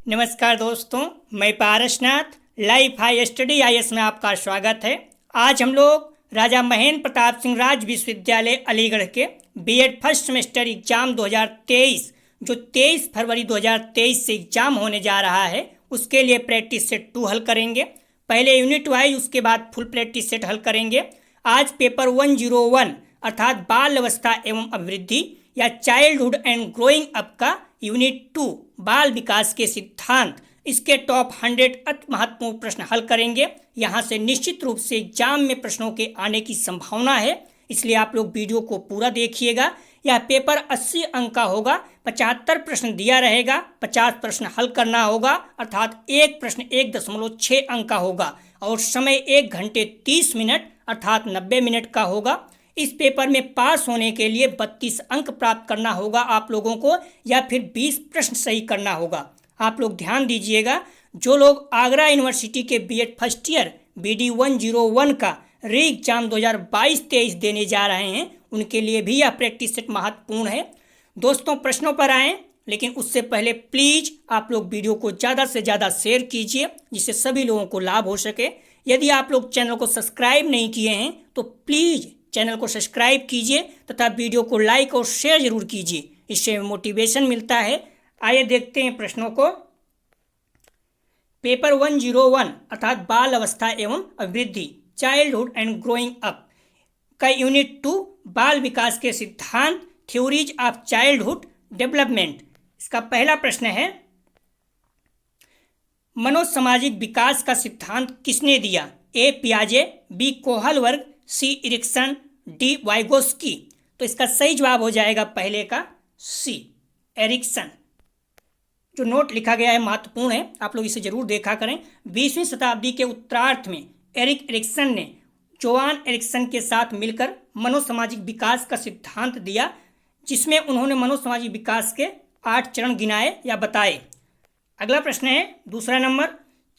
नमस्कार दोस्तों, मैं Parasnath life high study IAS में आपका स्वागत है। आज हम लोग राजा महेंद्र प्रताप सिंह राज विश्वविद्यालय अलीगढ़ के बीएड फर्स्ट सेमेस्टर एग्जाम 2023 जो 23 फरवरी 2023 से एग्जाम होने जा रहा है उसके लिए प्रैक्टिस सेट 2 हल करेंगे। पहले यूनिट वाइज, उसके बाद फुल प्रैक्टिस सेट हल करेंगे। आज पेपर 101 अर्थात बाल अवस्था एवं अभिवृद्धि या चाइल्डहुड एंड ग्रोइंग अप का यूनिट 2 बाल विकास के सिद्धांत, इसके टॉप 100 अति महत्वपूर्ण प्रश्न हल करेंगे। यहाँ से निश्चित रूप से एग्जाम में प्रश्नों के आने की संभावना है, इसलिए आप लोग वीडियो को पूरा देखिएगा। यह पेपर 80 अंक का होगा, 75 प्रश्न दिया रहेगा, 50 प्रश्न हल करना होगा अर्थात एक प्रश्न 1.6 अंक का होगा और समय 1 घंटे 30 मिनट अर्थात 90 मिनट का होगा। इस पेपर में पास होने के लिए 32 अंक प्राप्त करना होगा आप लोगों को, या फिर 20 प्रश्न सही करना होगा। आप लोग ध्यान दीजिएगा, जो लोग आगरा यूनिवर्सिटी के बीएड फर्स्ट ईयर BD 101 का री एग्जाम 2022-23 देने जा रहे हैं, उनके लिए भी यह प्रैक्टिस सेट महत्वपूर्ण है। दोस्तों, प्रश्नों पर आएँ, लेकिन उससे पहले प्लीज़ आप लोग वीडियो को ज़्यादा से ज़्यादा शेयर कीजिए जिससे सभी लोगों को लाभ हो सके। यदि आप लोग चैनल को सब्सक्राइब नहीं किए हैं तो प्लीज़ चैनल को सब्सक्राइब कीजिए तथा वीडियो को लाइक और शेयर जरूर कीजिए, इससे मोटिवेशन मिलता है। आइए देखते हैं प्रश्नों को। पेपर 101 अर्थात बाल अवस्था एवं अभिवृद्धि चाइल्डहुड एंड ग्रोइंग अप का यूनिट 2 बाल विकास के सिद्धांत थ्योरीज ऑफ चाइल्डहुड डेवलपमेंट। इसका पहला प्रश्न है, मनोसामाजिक विकास का सिद्धांत किसने दिया? ए पियाजे, बी कोहलबर्ग, सी इरिक्सन, डी वाइगोस्की। तो इसका सही जवाब हो जाएगा पहले का सी एरिक्सन। जो नोट लिखा गया है महत्वपूर्ण है, आप लोग इसे जरूर देखा करें। 20वीं शताब्दी के उत्तरार्ध में एरिक एरिक्सन ने जोआन एरिक्सन के साथ मिलकर मनोसामाजिक विकास का सिद्धांत दिया, जिसमें उन्होंने मनोसामाजिक विकास के 8 चरण गिनाए या बताए। अगला प्रश्न है दूसरा नंबर,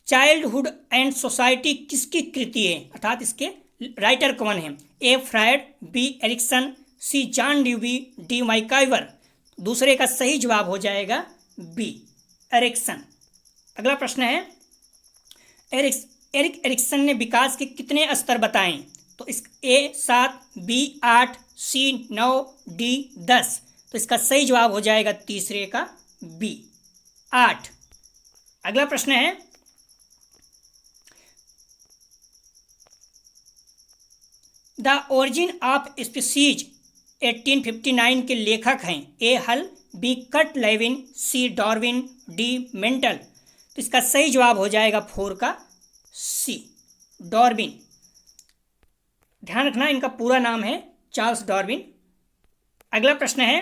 चाइल्डहुड एंड सोसाइटी किसकी कृति है अर्थात इसके राइटर कौन है? ए फ्रायड, बी एरिक्सन, सी जॉन ड्यूवी, डी मैकाइवर। दूसरे का सही जवाब हो जाएगा बी एरिक्सन। अगला प्रश्न है, एरिक एरिक्सन ने विकास के कितने स्तर बताएं? तो इस ए 7, बी 8, सी 9, डी 10। तो इसका सही जवाब हो जाएगा तीसरे का बी 8। अगला प्रश्न है, द ओरिजिन ऑफ स्पीसीज 1859 के लेखक हैं? ए हल, बी कट लेविन, सी डार्विन, डी मेंटल। तो इसका सही जवाब हो जाएगा 4 का सी डार्विन। ध्यान रखना, इनका पूरा नाम है चार्ल्स डार्विन। अगला प्रश्न है,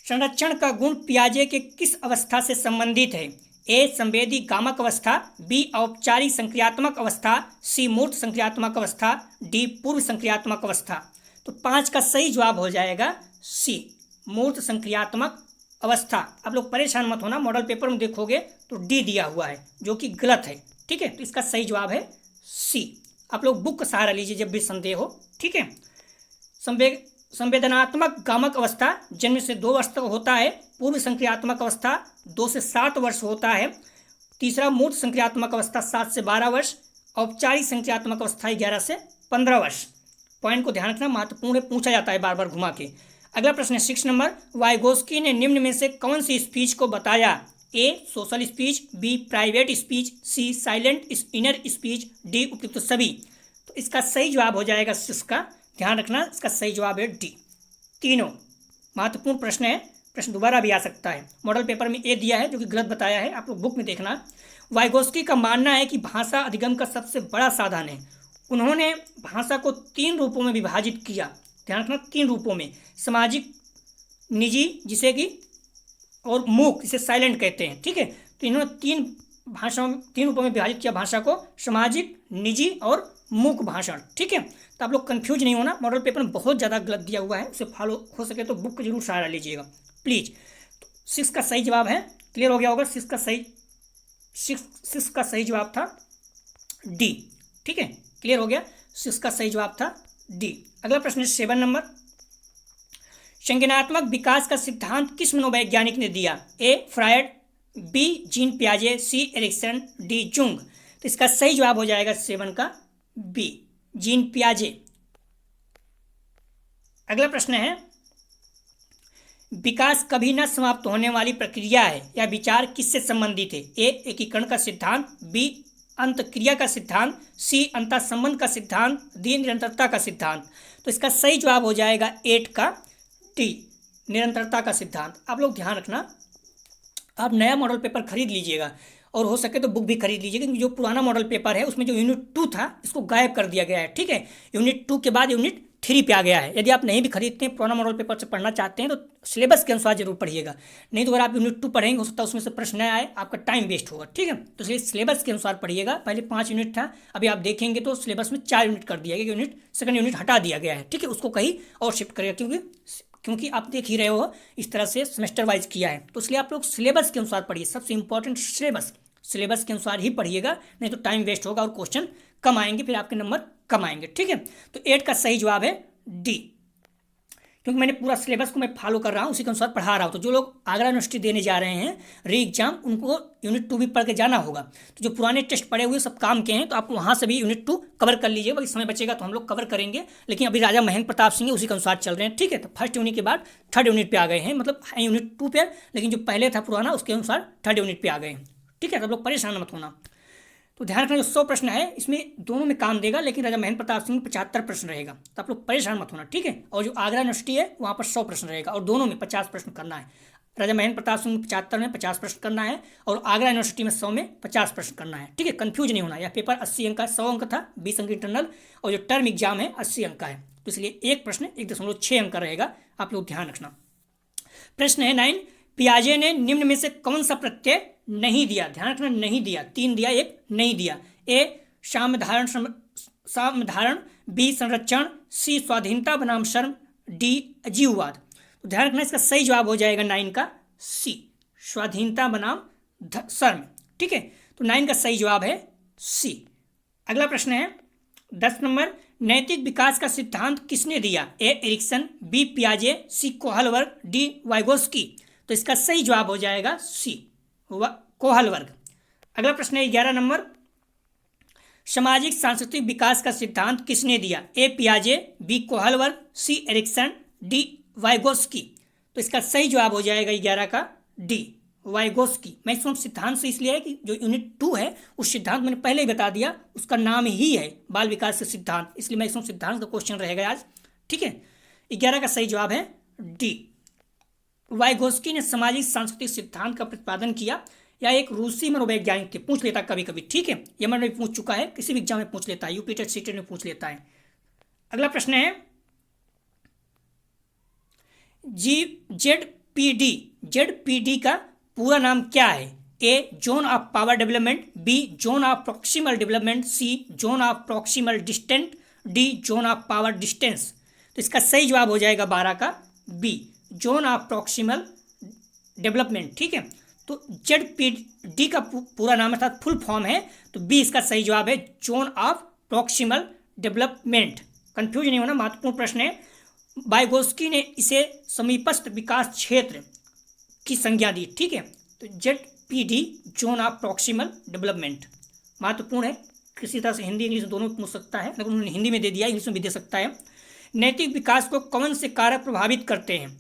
संरक्षण का गुण पियाजे के किस अवस्था से संबंधित है? ए संवेदी गामक अवस्था, बी औपचारिक संक्रियात्मक अवस्था, सी मूर्त संक्रियात्मक अवस्था, डी पूर्व संक्रियात्मक अवस्था। तो 5 का सही जवाब हो जाएगा सी मूर्त संक्रियात्मक अवस्था। आप लोग परेशान मत होना, मॉडल पेपर में देखोगे तो डी दिया हुआ है जो कि गलत है, ठीक है। तो इसका सही जवाब है सी। आप लोग बुक का सहारा लीजिए जब भी संदेह हो, ठीक है। संवेदनात्मक गामक अवस्था जन्म से 2 वर्ष तक होता है। पूर्व संक्रियात्मक अवस्था 2 से 7 वर्ष होता है। तीसरा मूर्त संक्रियात्मक अवस्था 7 से 12 वर्ष। औपचारिक संक्रियात्मक अवस्था 11 से 15 वर्ष। पॉइंट को ध्यान रखना, महत्वपूर्ण है, पूछा जाता है बार बार घुमा के। अगला प्रश्न है 6 नंबर, वाइगोस्की ने निम्न में से कौन सी स्पीच को बताया? A social speech, B private speech, C silent inner speech, D उपयुक्त सभी। तो इसका सही जवाब हो जाएगा 6 का। ध्यान रखना, इसका सही जवाब है डी। तीनों महत्वपूर्ण प्रश्न है, प्रश्न दोबारा भी आ सकता है। मॉडल पेपर में ए दिया है जो कि गलत बताया है, आप लोग बुक में देखना। वाइगोस्की का मानना है कि भाषा अधिगम का सबसे बड़ा साधन है। उन्होंने भाषा को 3 रूपों में विभाजित किया। ध्यान रखना, 3 रूपों में, सामाजिक, निजी जिसे कि, और मूक जिसे साइलेंट कहते हैं, ठीक है। तो इन्होंने 3 रूपों में विभाजित किया भाषा को, सामाजिक, निजी और मूक भाषण, ठीक है। तो आप लोग कंफ्यूज नहीं होना, मॉडल पेपर में बहुत ज़्यादा गलत दिया हुआ है, उसे फॉलो हो सके तो बुक का जरूर सहारा लीजिएगा प्लीज़। तो 6 का सही जवाब है, क्लियर हो गया होगा। 6 का सही जवाब था डी, ठीक है, क्लियर हो गया। 6 का सही जवाब था डी। अगला प्रश्न है 7 नंबर, संज्ञानात्मक विकास का सिद्धांत किस मनोवैज्ञानिक ने दिया? ए फ्रायड, बी जीन पियाजे, सी एरिक्सन, डी जुंग। तो इसका सही जवाब हो जाएगा 7 का बी, जीन पियाजे। अगला प्रश्न है, विकास कभी न समाप्त होने वाली प्रक्रिया है या विचार किससे संबंधित है? ए एकीकरण का सिद्धांत, बी अंतक्रिया का सिद्धांत, सी अंतर संबंध का सिद्धांत, डी निरंतरता का सिद्धांत। तो इसका सही जवाब हो जाएगा 8 का डी, निरंतरता का सिद्धांत। आप लोग ध्यान रखना, आप नया मॉडल पेपर खरीद लीजिएगा और हो सके तो बुक भी खरीद लीजिएगा, क्योंकि जो पुराना मॉडल पेपर है उसमें जो यूनिट 2 था इसको गायब कर दिया गया है। ठीक है, यूनिट 2 के बाद यूनिट 3 पे आ गया है। यदि आप नहीं भी खरीदते हैं, पुराना मॉडल पेपर से पढ़ना चाहते हैं, तो सिलेबस के अनुसार जरूर पढ़िएगा। नहीं तो अगर आप यूनिट 2 पढ़ेंगे, हो सकता है उसमें से प्रश्न न आए, आपका टाइम वेस्ट होगा। ठीक है, तो इसलिए सिलेबस के अनुसार पढ़िएगा। पहले 5 यूनिट था, अभी आप देखेंगे तो सिलेबस में 4 यूनिट कर दिया गया, सेकंड यूनिट हटा दिया गया है। ठीक है, उसको कहीं और शिफ्ट करेगा, क्योंकि आप देख ही रहे हो इस तरह से सेमेस्टर वाइज किया है। तो इसलिए आप लोग सिलेबस के अनुसार पढ़िए, सबसे इंपॉर्टेंट सिलेबस के अनुसार ही पढ़िएगा, नहीं तो टाइम वेस्ट होगा और क्वेश्चन कम आएंगे, फिर आपके नंबर कम आएंगे। ठीक है, तो 8 का सही जवाब है डी, क्योंकि मैंने पूरा सिलेबस को मैं फॉलो कर रहा हूँ, उसी के अनुसार पढ़ा रहा हूँ। तो जो लोग आगरा यूनिवर्सिटी देने जा रहे हैं री एग्जाम, उनको यूनिट 2 भी पढ़ के जाना होगा। तो जो पुराने टेस्ट पढ़े हुए सब काम के हैं, तो आप वहाँ से भी यूनिट 2 कवर कर लीजिए। वही समय बचेगा तो हम लोग कवर करेंगे, लेकिन अभी राजा महेंद्र प्रताप सिंह उसी के अनुसार चल रहे हैं। ठीक है, तो फर्स्ट यूनिट के बाद थर्ड यूनिट पे आ गए हैं, मतलब यूनिट 2 पे, लेकिन जो पहले था पुराना उसके अनुसार थर्ड यूनिट पे आ गए हैं। ठीक है, तो आप लोग परेशान मत होना। तो ध्यान रखना, जो 100 प्रश्न है इसमें दोनों में काम देगा, लेकिन राजा महेंद्र प्रताप सिंह में 75 प्रश्न रहेगा, तो आप लोग परेशान मत होना। ठीक है, और जो आगरा यूनिवर्सिटी है वहाँ पर 100 प्रश्न रहेगा और दोनों में 50 प्रश्न करना है। राजा महेंद्र प्रताप सिंह में 75 में 50 प्रश्न करना है और आगरा यूनिवर्सिटी में 100 में 50 प्रश्न करना है। ठीक है, कंफ्यूज नहीं होना। यह पेपर 80 अंक का, 100 अंक था, 20 अंक इंटरनल, और जो टर्म एग्जाम है 80 अंक का है। तो इसलिए एक प्रश्न 1.6 अंक का रहेगा, आप लोग ध्यान रखना। प्रश्न है 9, पियाजे ने निम्न में से कौन सा प्रत्यय नहीं दिया? ध्यान रखना, नहीं दिया, 3 दिया, 1 नहीं दिया। ए सामधारण, बी संरक्षण, सी स्वाधीनता बनाम शर्म, डी अजीववाद। तो ध्यान रखना, इसका सही जवाब हो जाएगा 9 का सी, स्वाधीनता बनाम शर्म। ठीक है, तो 9 का सही जवाब है सी। अगला प्रश्न है 10 नंबर, नैतिक विकास का सिद्धांत किसने दिया? ए एरिक्सन, बी पियाजे, सी कोहलवर्ग, डी वाइगोस्की। तो इसका सही जवाब हो जाएगा सी, कोहलवर्ग। अगला प्रश्न है 11 नंबर, सामाजिक सांस्कृतिक विकास का सिद्धांत किसने दिया? ए पियाजे, बी कोहलवर्ग, सी एरिक्सन, डी वाइगोस्की। तो इसका सही जवाब हो जाएगा 11 का डी, वाइगोस्की। मैक्सिमम सिद्धांत से इसलिए है कि जो यूनिट 2 है उस सिद्धांत मैंने पहले ही बता दिया, उसका नाम ही है बाल विकास सिद्धांत, इसलिए मैक्सिमम सिद्धांत का क्वेश्चन रहेगा आज। ठीक है, 11 का सही जवाब है डी, वाइगोस्की ने सामाजिक सांस्कृतिक सिद्धांत का प्रतिपादन किया। या एक रूसी मनोवैज्ञानिक थे, पूछ लेता कभी कभी। ठीक है, यह मैंने पूछ चुका है, किसी भी एग्जाम में पूछ लेता है, यूपी टेट सीटेट में पूछ लेता है। अगला प्रश्न है जेडपीडी का पूरा नाम क्या है? A zone of power development, B zone of proximal development, C zone of proximal distant, D zone of power distance. तो इसका सही जवाब हो जाएगा 12 का B, zone of proximal development. ठीक है, तो जेडपीडी का पूरा नाम अर्थात फुल फॉर्म है, तो बी इसका सही जवाब है, zone of proximal development. Confuse नहीं होना, महत्वपूर्ण प्रश्न है। वाइगोस्की ने इसे समीपस्थ विकास क्षेत्र की संज्ञा दी। ठीक है, तो ZPD zone of proximal development महत्वपूर्ण है, किसी तरह से हिंदी इंग्लिश दोनों पूछ सकता है, लेकिन उन्होंने हिंदी में दे दिया, इंग्लिश में भी दे सकता है। नैतिक विकास को कौन से कारक प्रभावित करते हैं?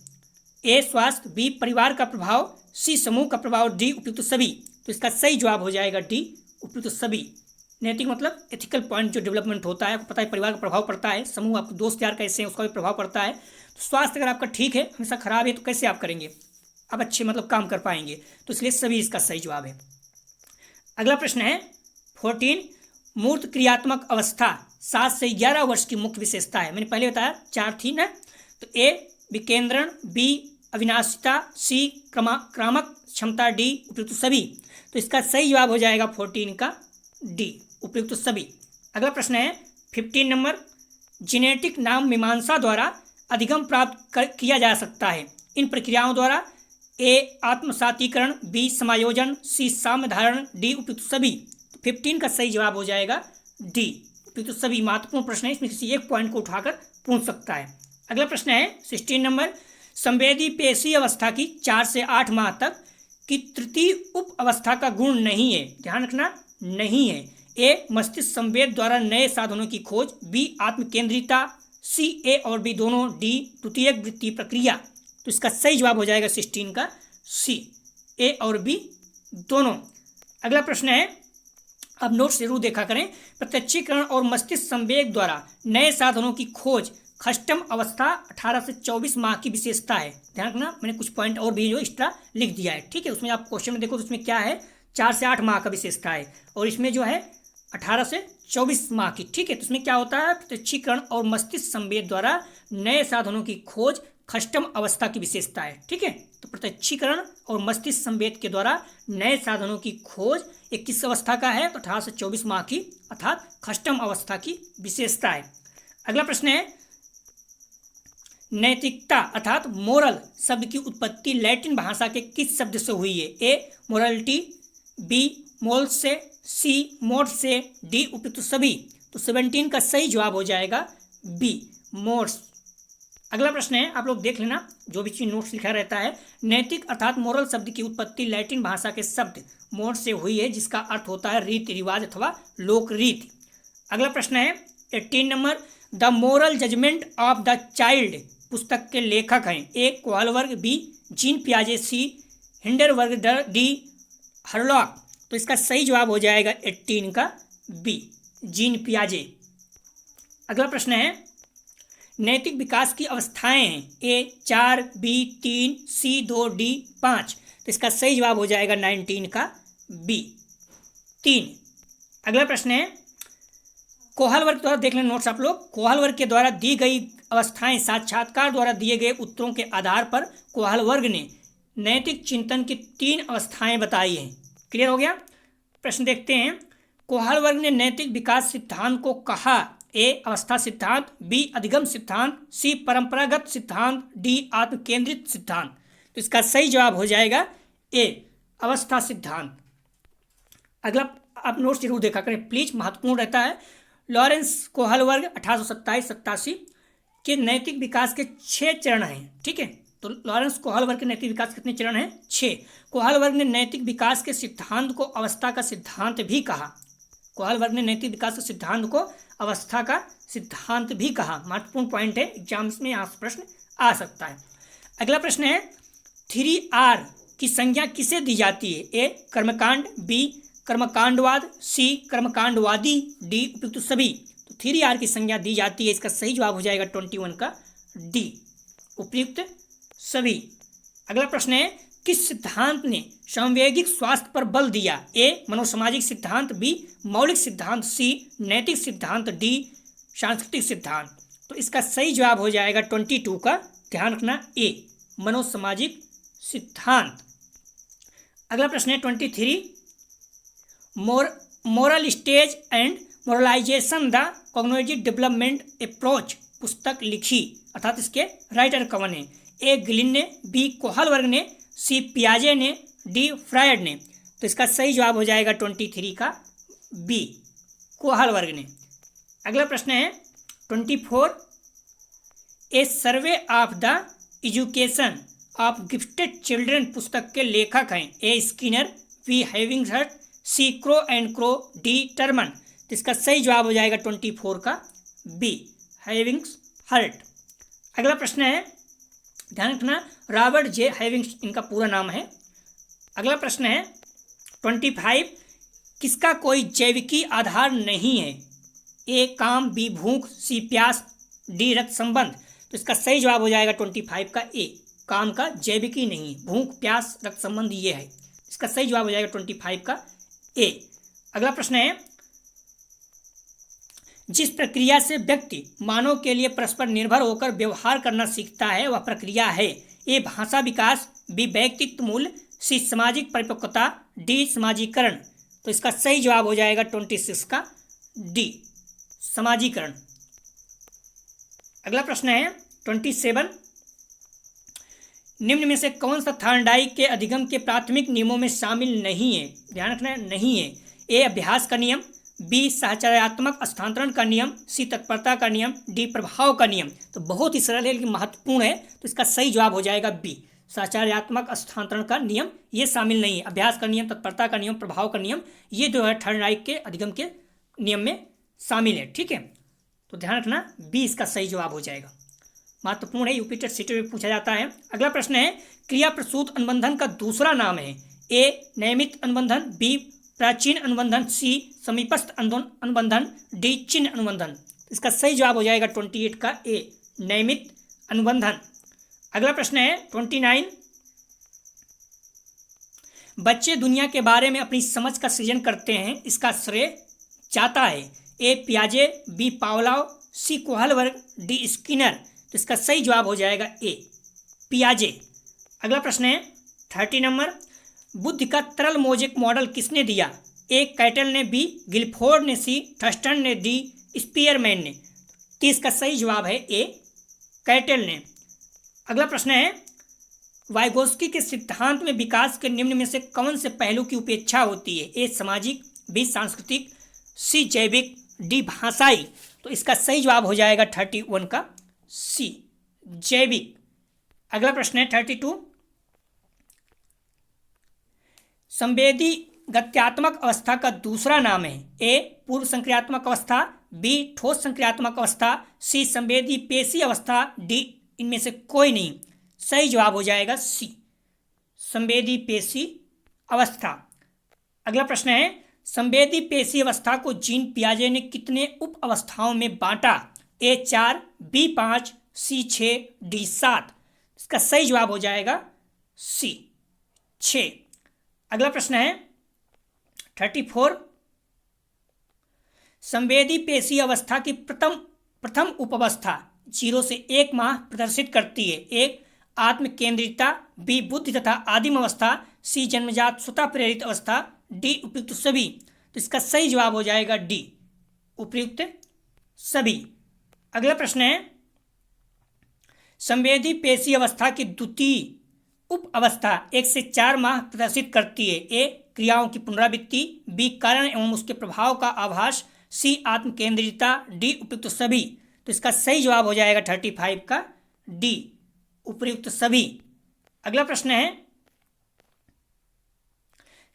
ए स्वास्थ्य, बी परिवार का प्रभाव, सी समूह का प्रभाव, डी उपयुक्त सभी। तो इसका सही जवाब हो जाएगा डी, उपयुक्त सभी। नैतिक मतलब एथिकल पॉइंट जो डेवलपमेंट होता है, आपको पता है परिवार का प्रभाव पड़ता है, समूह आपके दोस्त यार कैसे हैं उसका भी प्रभाव पड़ता है। तो स्वास्थ्य अगर आपका ठीक है, हमेशा खराब है, तो कैसे आप करेंगे, आप अच्छे मतलब काम कर पाएंगे। तो इसलिए सभी इसका सही जवाब है। अगला प्रश्न है 14, मूर्त क्रियात्मक अवस्था 7 से 11 वर्ष की मुख्य विशेषता है। मैंने पहले बताया 4 थी ना। तो ए विकेंद्रण, बी अविनाशिता, सी क्रामक क्षमता, डी उपयुक्त सभी। तो इसका सही जवाब हो जाएगा 14 का डी, उपयुक्त सभी। अगला प्रश्न है 15 नंबर, जेनेटिक नाम मीमांसा द्वारा अधिगम प्राप्त किया जा सकता है इन प्रक्रियाओं द्वारा? ए आत्मसातीकरण, बी समायोजन, सी साम्यधारण, डी उपयुक्त सभी। 15 का सही जवाब हो जाएगा डी, उपयुक्त सभी। महत्वपूर्ण प्रश्न है, इसमें किसी एक पॉइंट को उठाकर पूछ सकता है। अगला प्रश्न है 16 नंबर, संवेदी पेशी अवस्था की 4 से 8 माह तक की तृतीय उप अवस्था का गुण नहीं है, ध्यान रखना नहीं है। ए मस्तिष्क संवेद द्वारा नए साधनों की खोज, बी आत्मकेंद्रिता, सी ए और बी दोनों, डी द्वितीयक वृत्ति प्रक्रिया। तो इसका सही जवाब हो जाएगा 16 का सी, ए और बी दोनों। अगला प्रश्न है, अब नोट्स जरूर देखा करें। प्रत्यक्षीकरण और मस्तिष्क संवेग द्वारा नए साधनों की खोज खष्टम अवस्था 18 से 24 माह की विशेषता है। ध्यान रखना, मैंने कुछ पॉइंट और भी जो एक्स्ट्रा लिख दिया है, ठीक है। उसमें आप क्वेश्चन में देखो तो उसमें क्या है, 4 से 8 माह का विशेषता है और इसमें जो है 18 से 24 माह की, ठीक है। तो इसमें क्या होता है, प्रत्यक्षीकरण और मस्तिष्क संवेद द्वारा नए साधनों की खोज खष्टम अवस्था की विशेषता है, ठीक है। तो प्रत्यक्षीकरण और मस्तिष्क संवेद के द्वारा नए साधनों की खोज एक किस अवस्था का है, तो 18 से 24 माह की अर्थात खष्टम अवस्था की विशेषता है। अगला प्रश्न है, नैतिकता अर्थात मोरल शब्द की उत्पत्ति लैटिन भाषा के किस शब्द से हुई है? ए मोरलिटी, बी मोल्स से, सी मोड से, डी उपयुक्त सभी। तो 17 का सही जवाब हो जाएगा बी मोर्स। अगला प्रश्न है, आप लोग देख लेना, जो भी चीज नोट्स लिखा रहता है। नैतिक अर्थात मोरल शब्द की उत्पत्ति लैटिन भाषा के शब्द मोड से हुई है, जिसका अर्थ होता है रीति रिवाज अथवा लोक रीति। अगला प्रश्न है 18 number, the moral judgement of the child पुस्तक के लेखक हैं? ए कोहलवर्ग, बी जीन पियाजे, सी हिंडरवर्ग, डी हरलॉक। तो इसका सही जवाब हो जाएगा 18 का बी जीन पियाजे। अगला प्रश्न है, नैतिक विकास की अवस्थाएं हैं? ए 4, बी 3, सी 2, डी 5। तो इसका सही जवाब हो जाएगा 19 का बी 3। अगला प्रश्न है, कोहल वर्ग द्वारा देख लें नोट्स आप लोग। कोहल वर्ग के द्वारा दी गई अवस्थाएं साक्षात्कार द्वारा दिए गए उत्तरों के आधार पर कोहल वर्ग ने नैतिक चिंतन की 3 अवस्थाएं बताई हैं। क्लियर हो गया? प्रश्न देखते हैं, कोहल वर्ग ने नैतिक विकास सिद्धांत को कहा? ए अवस्था सिद्धांत, बी अधिगम सिद्धांत, सी परंपरागत सिद्धांत, डी आत्म केंद्रित सिद्धांत। तो इसका सही जवाब हो जाएगा ए अवस्था सिद्धांत। अगला आप नोट्स जरूर देखा करें प्लीज, महत्वपूर्ण रहता है। लॉरेंस कोहल वर्ग 1827-87 के नैतिक विकास के 6 चरण हैं, ठीक है। तो लॉरेंस कोहल वर्ग के नैतिक विकास कितने चरण हैं? 6। कोहल वर्ग ने नैतिक विकास के सिद्धांत को अवस्था का सिद्धांत भी कहा। कोहल वर्ग ने नैतिक विकास के सिद्धांत को अवस्था का सिद्धांत भी कहा। महत्वपूर्ण पॉइंट है, एग्जाम्स में यहाँ से प्रश्न आ सकता है। अगला प्रश्न है, 3R की संज्ञा किसे दी जाती है? ए कर्मकांड, बी कर्मकांडवाद, सी कर्मकांडवादी, डी उपयुक्त सभी। तो 3R की संज्ञा दी जाती है, इसका सही जवाब हो जाएगा 21 का डी उपयुक्त सभी। अगला प्रश्न है, किस सिद्धांत ने संवैगिक स्वास्थ्य पर बल दिया? ए मनोसामाजिक सिद्धांत, बी मौलिक सिद्धांत, सी नैतिक सिद्धांत, डी सांस्कृतिक सिद्धांत। तो इसका सही जवाब हो जाएगा 22 का, ध्यान रखना, ए मनोसामाजिक सिद्धांत। अगला प्रश्न है 23, moral stage and moralization the cognitive development approach पुस्तक लिखी, अर्थात इसके राइटर कौन है? ए ग्लिन ने, बी कोहल वर्ग ने, सी पियाजे ने, डी फ्रायड ने। तो इसका सही जवाब हो जाएगा 23 का बी कोहल वर्ग ने। अगला प्रश्न है 24, A survey of the education of gifted children पुस्तक के लेखक हैं? ए स्किनर, बी हैविंगहर्ट, C Crow and Crow, D Terman. तो इसका सही जवाब हो जाएगा 24 का बी हैविंगहर्ट। अगला प्रश्न है, ध्यान रखना, रॉबर्ट जे हैविंग्स इनका पूरा नाम है। अगला प्रश्न है 25, किसका कोई जैविकी आधार नहीं है? ए काम, बी भूख, सी प्यास, डी रक्त संबंध। तो इसका सही जवाब हो जाएगा 25 का ए काम का जैविकी नहीं, भूख प्यास रक्त संबंध ये है। इसका सही जवाब हो जाएगा 25 का ए। अगला प्रश्न है, जिस प्रक्रिया से व्यक्ति मानव के लिए परस्पर निर्भर होकर व्यवहार करना सीखता है वह प्रक्रिया है? ए भाषा विकास, बी व्यक्तित्व मूल्य, सी सामाजिक परिपक्वता, डी समाजीकरण। तो इसका सही जवाब हो जाएगा 26 का डी समाजीकरण। अगला प्रश्न है 27, निम्न में से कौन सा थॉर्नडाइक के अधिगम के प्राथमिक नियमों में शामिल नहीं है? ध्यान रखना, नहीं है। ए अभ्यास का नियम, बी साहचर्यात्मक स्थानांतरण का नियम, सी तत्परता का नियम, डी प्रभाव का नियम। तो बहुत ही सरल है लेकिन महत्वपूर्ण है, तो इसका सही जवाब हो जाएगा बी साहचर्यात्मक स्थानांतरण का नियम। ये शामिल नहीं है। अभ्यास का नियम, तत्परता का नियम, प्रभाव का नियम, ये जो है थर्मोडायनामिक्स के अधिगम के नियम में शामिल है। ठीक है, तो ध्यान रखना बी इसका सही जवाब हो जाएगा। महत्वपूर्ण है, यूपी टेट सीटी में पूछा जाता है। अगला प्रश्न है क्रिया प्रसूत अनुबंधन का दूसरा नाम है। ए नियमित अनुबंधन, बी प्राचीन अनुबंधन, सी समीपस्थ अनुबंधन, डी चिन्ह अनुबंधन। इसका सही जवाब हो जाएगा 28 का ए नियमित अनुबंधन। अगला प्रश्न है 29, बच्चे दुनिया के बारे में अपनी समझ का सृजन करते हैं, इसका श्रेय जाता है ए पियाजे, बी पावलोव, सी कोहलबर्ग, डी स्किनर। तो इसका सही जवाब हो जाएगा ए पियाजे। अगला प्रश्न है 30 नंबर, बुद्धि का तरल मोजेक मॉडल किसने दिया? ए कैटल ने, बी गिलफोर्ड ने, सी थर्स्टन ने, डी स्पीयरमैन ने। तो इसका सही जवाब है ए कैटल ने। अगला प्रश्न है वाइगोस्की के सिद्धांत में विकास के निम्न में से कौन से पहलू की उपेक्षा होती है? ए सामाजिक, बी सांस्कृतिक, सी जैविक, डी भाषाई। तो इसका सही जवाब हो जाएगा 31 का सी जैविक। अगला प्रश्न है 32, संवेदी गत्यात्मक अवस्था का दूसरा नाम है। ए पूर्व संक्रियात्मक अवस्था, बी ठोस संक्रियात्मक अवस्था, सी संवेदी पेशी अवस्था, डी इनमें से कोई नहीं। सही जवाब हो जाएगा सी संवेदी पेशी अवस्था। अगला प्रश्न है संवेदी पेशी अवस्था को जीन पियाजे ने कितने उप अवस्थाओं में बांटा? ए 4, बी 5, सी 6, डी 7। इसका सही जवाब हो जाएगा सी 6। अगला प्रश्न है 34, संवेदी पेशी अवस्था की प्रथम उपावस्था 0 से 1 माह प्रदर्शित करती है। एक आत्म केंद्रितता, बी बुद्धि तथा आदिम अवस्था, सी जन्मजात स्वतः प्रेरित अवस्था, डी उपयुक्त सभी। तो इसका सही जवाब हो जाएगा डी उपयुक्त सभी। अगला प्रश्न है संवेदी पेशी अवस्था की द्वितीय उप अवस्था 1 से 4 माह प्रदर्शित करती है। ए क्रियाओं की पुनरावृत्ति, बी कारण एवं उसके प्रभाव का आभास, सी आत्म केंद्रितता, डी उपयुक्त सभी। तो इसका सही जवाब हो जाएगा 35 का डी उपयुक्त सभी। अगला प्रश्न है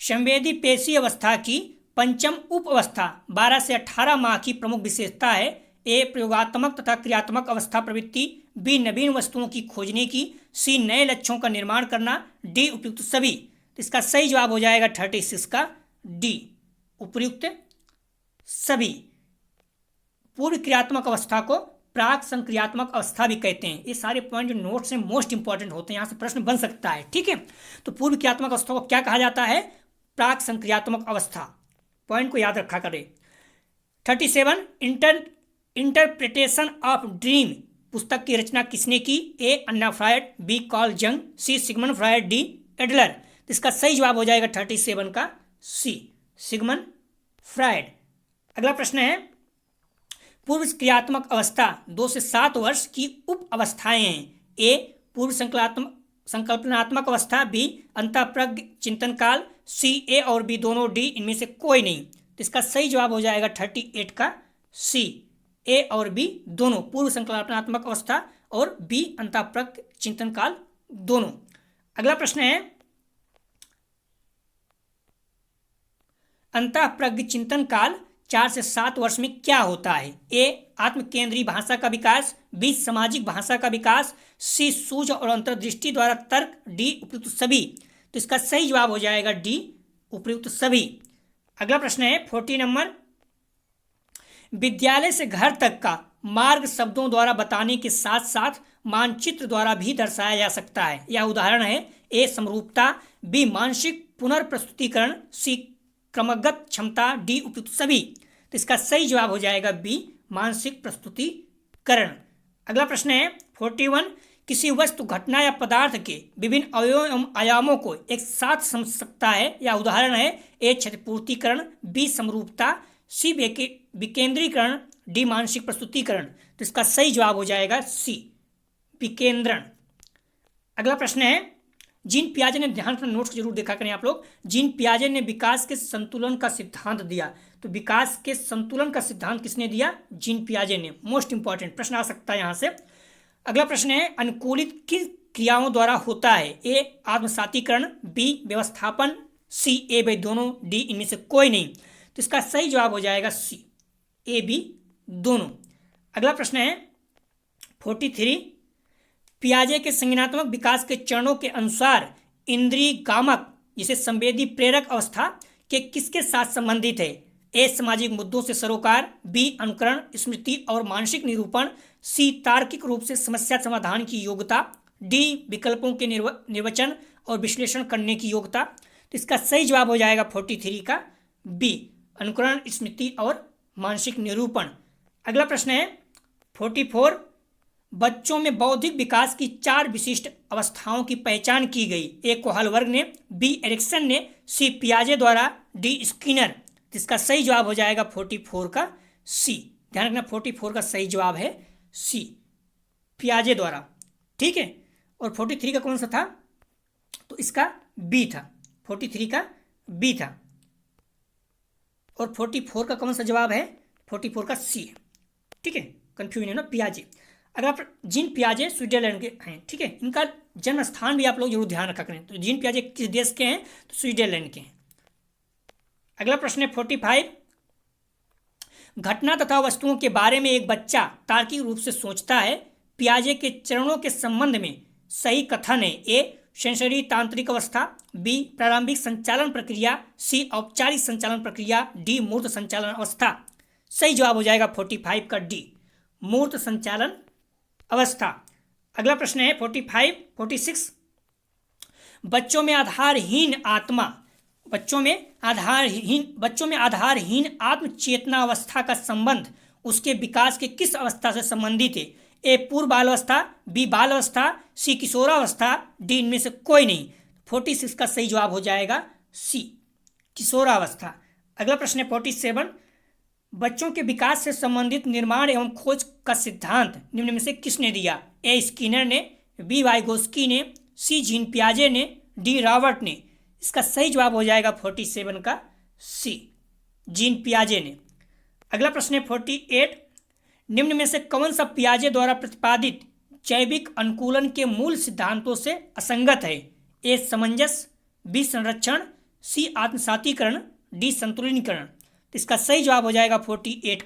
संवेदी पेशी अवस्था की पंचम उप अवस्था 12 से 18 माह की प्रमुख विशेषता है। ए प्रयोगात्मक तथा क्रियात्मक अवस्था प्रवृत्ति, बी नवीन वस्तुओं की खोजने की, सी नए लक्ष्यों का निर्माण करना, डी उपयुक्त सभी। तो इसका सही जवाब हो जाएगा 36 का डी उपयुक्त सभी। पूर्व क्रियात्मक अवस्था को प्राक संक्रियात्मक अवस्था भी कहते हैं। ये सारे पॉइंट जो नोट्स से मोस्ट इंपॉर्टेंट होते हैं, यहाँ से प्रश्न बन सकता है। ठीक है, तो पूर्व क्रियात्मक अवस्था को क्या कहा जाता है? प्राक संक्रियात्मक अवस्था। पॉइंट को याद रखा करें। 37, इंटरप्रिटेशन ऑफ ड्रीम पुस्तक की रचना किसने की? ए अन्ना फ्रायड, बी कार्ल जंग, सी सिगमंड फ्रायड, डी एडलर। तो इसका सही जवाब हो जाएगा 37 का सी सिगमंड फ्रायड। अगला प्रश्न है पूर्व क्रियात्मक अवस्था 2 से 7 वर्ष की उप अवस्थाएं हैं। ए पूर्व संकल्पनात्मक अवस्था, बी अंतःप्रज्ञ चिंतन काल, सी ए और बी दोनों, डी इनमें से कोई नहीं। तो इसका सही जवाब हो जाएगा 38 का सी ए और बी दोनों, पूर्व संकल्पनात्मक अवस्था और बी अंतःप्रज्ञ चिंतन काल दोनों। अगला प्रश्न है अंतःप्रज्ञ चिंतन काल 4 से 7 वर्ष में क्या होता है? ए आत्म केंद्रीय भाषा का विकास, बी सामाजिक भाषा का विकास, सी सूझ और अंतर्दृष्टि द्वारा तर्क, डी उपयुक्त सभी। तो इसका सही जवाब हो जाएगा डी उपयुक्त सभी। अगला प्रश्न है 40 नंबर, विद्यालय से घर तक का मार्ग शब्दों द्वारा बताने के साथ साथ मानचित्र द्वारा भी दर्शाया जा सकता है। यह उदाहरण है ए समरूपता, बी मानसिक पुनर्प्रस्तुतिकरण, सी क्रमगत क्षमता, डी उपयुक्त सभी। तो इसका सही जवाब हो जाएगा बी मानसिक प्रस्तुतिकरण। अगला प्रश्न है 41, किसी वस्तु घटना या पदार्थ के विभिन्न अवयवों एवं आयामों को एक साथ समझ सकता है। यह उदाहरण है ए क्षतिपूर्तिकरण, बी समरूपता, सी विकेंद्रीकरण, डी मानसिक प्रस्तुतिकरण। तो इसका सही जवाब हो जाएगा सी विकेंद्रण। अगला प्रश्न है जीन पियाजे ने, ध्यान रखना, नोट्स जरूर देखा करें आप लोग। जीन पियाजे ने विकास के संतुलन का सिद्धांत दिया। तो विकास के संतुलन का सिद्धांत किसने दिया? जीन पियाजे ने। मोस्ट इंपॉर्टेंट प्रश्न आ सकता है यहां से। अगला प्रश्न है, अनुकूलित किन क्रियाओं द्वारा होता है? ए आत्मसातीकरण, बी व्यवस्थापन, सी ए बी दोनों, डी इनमें से कोई नहीं। तो इसका सही जवाब हो जाएगा सी, ए बी दोनों। अगला प्रश्न है 43, पियाजे के संज्ञानात्मक विकास के चरणों के अनुसार इंद्रिय गामक जिसे संवेदी प्रेरक अवस्था के किसके साथ संबंधित है? ए सामाजिक मुद्दों से सरोकार, बी अनुकरण, स्मृति और मानसिक निरूपण, सी तार्किक रूप से समस्या समाधान की योग्यता, डी विकल्पों के निर्वचन और विश्लेषण करने की योग्यता। तो इसका सही जवाब हो जाएगा 43 का बी, अनुकरण, स्मृति और मानसिक निरूपण। अगला प्रश्न है 44, बच्चों में बौद्धिक विकास की 4 विशिष्ट अवस्थाओं की पहचान की गई। ए कोहलबर्ग ने, बी एरिक्सन ने, सी पियाजे द्वारा, डी स्किनर। इसका सही जवाब हो जाएगा 44 का सी। ध्यान रखना 44 का सही जवाब है सी, पियाजे द्वारा। ठीक है, और 43 का कौन सा था? तो इसका बी था, 43 का बी था। और 44 का कौन सा जवाब है? 44 का सी है। ठीक है, कंफ्यूजन है ना, पियाजे। अगर जीन पियाजे स्विट्जरलैंड के हैं। ठीक है, इनका जन्म स्थान भी आप लोग जरूर ध्यान रखा करें। तो जीन पियाजे किस देश के हैं? तो स्विट्जरलैंड के हैं। अगला प्रश्न है 45, घटना तथा वस्तुओं के बारे में एक बच्चा तार्किक रूप से सोचता है। पियाजे के चरणों के संबंध में सही कथन है। ए सेंसरी तांत्रिक अवस्था, बी प्रारंभिक संचालन प्रक्रिया, सी औपचारिक संचालन प्रक्रिया, डी मूर्त संचालन अवस्था। सही जवाब हो जाएगा 45 का डी, मूर्त संचालन अवस्था। अगला प्रश्न है 46, बच्चों में आधारहीन आत्म चेतना अवस्था का संबंध उसके विकास के किस अवस्था से संबंधित है? ए पूर्व बाल अवस्था, बी बाल अवस्था, सी किशोरावस्था, डी इनमें से कोई नहीं। 46 का सही जवाब हो जाएगा सी, किशोरावस्था। अगला प्रश्न है 47, बच्चों के विकास से संबंधित निर्माण एवं खोज का सिद्धांत निम्न में से किसने दिया? ए स्किनर ने, बी वाइगोस्की ने, सी जीन पियाजे ने, डी रॉबर्ट ने। इसका सही जवाब हो जाएगा 47 का सी, जीन पियाजे ने। अगला प्रश्न है 48, निम्न में से कौन सा पियाजे द्वारा प्रतिपादित जैविक अनुकूलन के मूल सिद्धांतों से असंगत है? ए सामंजस्य, बी संरक्षण, सी आत्मसातीकरण, डी संतुलिनीकरण। इसका सही जवाब हो जाएगा 48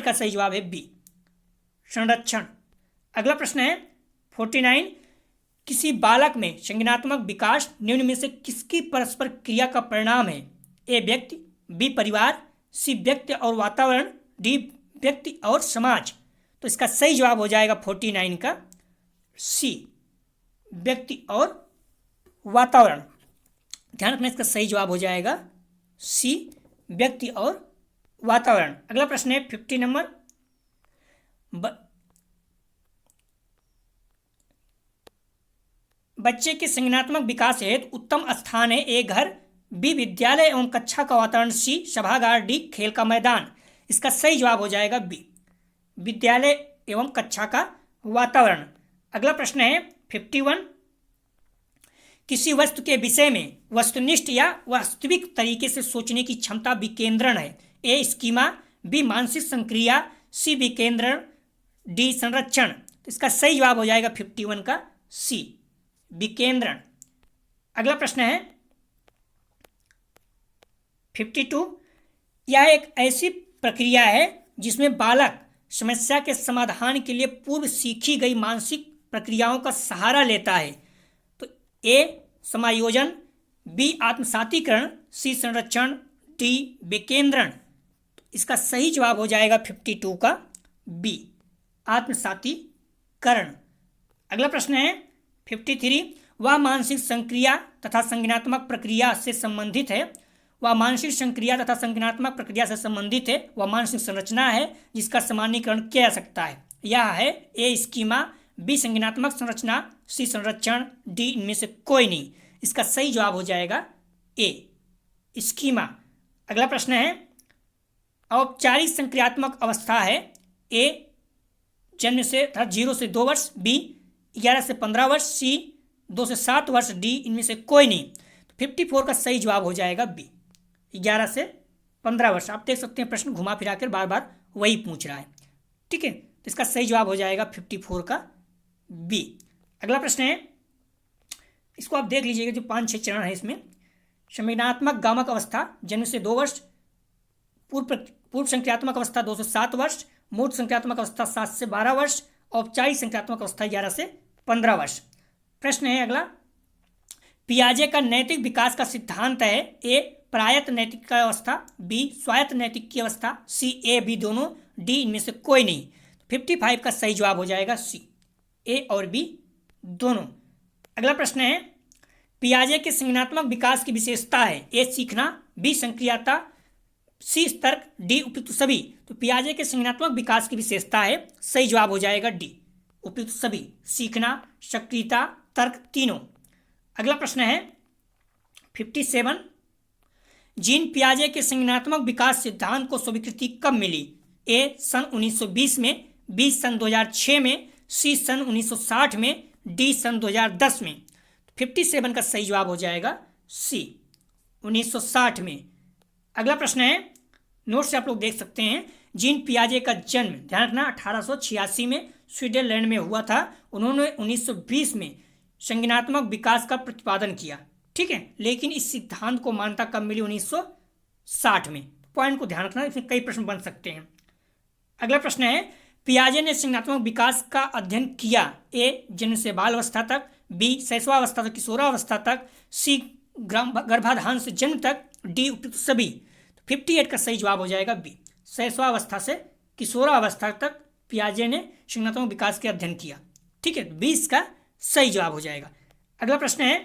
का सही जवाब है बी, संरक्षण। अगला प्रश्न है 49, किसी बालक में संज्ञानात्मक विकास निम्न में से किसकी परस्पर क्रिया का परिणाम है? ए व्यक्ति, बी परिवार, सी व्यक्ति और वातावरण, डी व्यक्ति और समाज। तो इसका सही जवाब हो जाएगा 49 का सी, व्यक्ति और वातावरण। ध्यान रखना, इसका सही जवाब हो जाएगा सी, व्यक्ति और वातावरण। अगला प्रश्न है 50 नंबर, बच्चे के संज्ञानात्मक विकास हेतु उत्तम स्थान है। ए घर, बी विद्यालय एवं कक्षा का वातावरण, सी सभागार, डी खेल का मैदान। इसका सही जवाब हो जाएगा बी, विद्यालय एवं कक्षा का वातावरण। अगला प्रश्न है 51, किसी वस्तु के विषय में वस्तुनिष्ठ या वास्तविक तरीके से सोचने की क्षमता विकेंद्रण है। ए स्कीमा, बी मानसिक संक्रिया, सी विकेंद्रण, डी संरक्षण। तो इसका सही जवाब हो जाएगा 51 का सी, विकेंद्रण। अगला प्रश्न है 52, यह एक ऐसी प्रक्रिया है जिसमें बालक समस्या के समाधान के लिए पूर्व सीखी गई मानसिक प्रक्रियाओं का सहारा लेता है। तो ए समायोजन, बी आत्मसातीकरण, सी संरक्षण, डी विकेंद्रण। इसका सही जवाब हो जाएगा 52 का बी, आत्मसातीकरण। अगला प्रश्न है 53, वह मानसिक संक्रिया तथा संज्ञानात्मक प्रक्रिया से संबंधित है। वह मानसिक संक्रिया तथा संज्ञानात्मक प्रक्रिया से संबंधित है। वह मानसिक संरचना है जिसका सामान्यीकरण किया जा सकता है। यह है ए स्कीमा, बी संज्ञानात्मक संरचना, सी संरक्षण, डी इनमें से कोई नहीं। इसका सही जवाब हो जाएगा ए स्कीमा। अगला प्रश्न है औपचारिक संक्रियात्मक अवस्था है। ए जन्म से 0 से 2 वर्ष, बी 11 से 15 वर्ष, सी 2 से 7 वर्ष, डी इनमें से कोई नहीं। तो 54 का सही जवाब हो जाएगा बी, 11 से 15 वर्ष। आप देख सकते हैं प्रश्न घुमा फिरा कर बार बार वही पूछ रहा है। ठीक है, तो इसका सही जवाब हो जाएगा 54 का बी। अगला प्रश्न है, इसको आप देख लीजिएगा, जो 5-6 चरण है इसमें। संवेदनात्मक गामक अवस्था जन्म से 2 वर्ष, पूर्व संक्रियात्मक अवस्था 2 से 7 वर्ष, मूर्त संक्रियात्मक अवस्था 7 से 12 वर्ष, औपचारिक संक्रियात्मक अवस्था 11 से 15 वर्ष। प्रश्न है अगला, पियाजे का नैतिक विकास का सिद्धांत है, ए प्रायत नैतिक की अवस्था, बी स्वायत्त नैतिक की अवस्था, सी ए बी दोनों, डी इनमें से कोई नहीं। 55 का सही जवाब हो जाएगा सी, ए और बी दोनों। अगला प्रश्न है, पियाजे के संज्ञानात्मक विकास की विशेषता है, ए सीखना, बी संक्रियता, सी तर्क, डी उपयुक्त सभी। तो पियाजे के संज्ञानात्मक विकास की विशेषता है, सही जवाब हो जाएगा डी, उपयुक्त सभी, सीखना, सक्रियता, तर्क तीनों। अगला प्रश्न है 57, जीन पियाजे के संज्ञानात्मक विकास सिद्धांत को स्वीकृति कब मिली, ए सन 1920 में, बी सन 2006 में, सी सन 1960 में, डी सन 2010 में। 57 का सही जवाब हो जाएगा सी, 1960 में। अगला प्रश्न है, नोट से आप लोग देख सकते हैं, जीन पियाजे का जन्म ध्यान रखना 1886 में स्विट्जरलैंड में हुआ था। उन्होंने 1920 में संज्ञानात्मक विकास का प्रतिपादन किया। ठीक है, लेकिन इस सिद्धांत को मान्यता कब मिली, 1960 में। पॉइंट को ध्यान रखना, इसमें कई प्रश्न बन सकते हैं। अगला प्रश्न है, पियाजे ने संज्ञानात्मक विकास का अध्ययन किया, ए जन्म से बाल अवस्था तक, बी शैशवावस्था से किशोरावस्था तक, सी गर्भाधान से जन्म तक, डी उपयुक्त सभी। 58 का सही जवाब हो जाएगा बी, शैशवावस्था से किशोरावस्था तक पियाजे ने संज्ञानात्मक विकास के अध्ययन किया। ठीक है, 20 का सही जवाब हो जाएगा। अगला प्रश्न है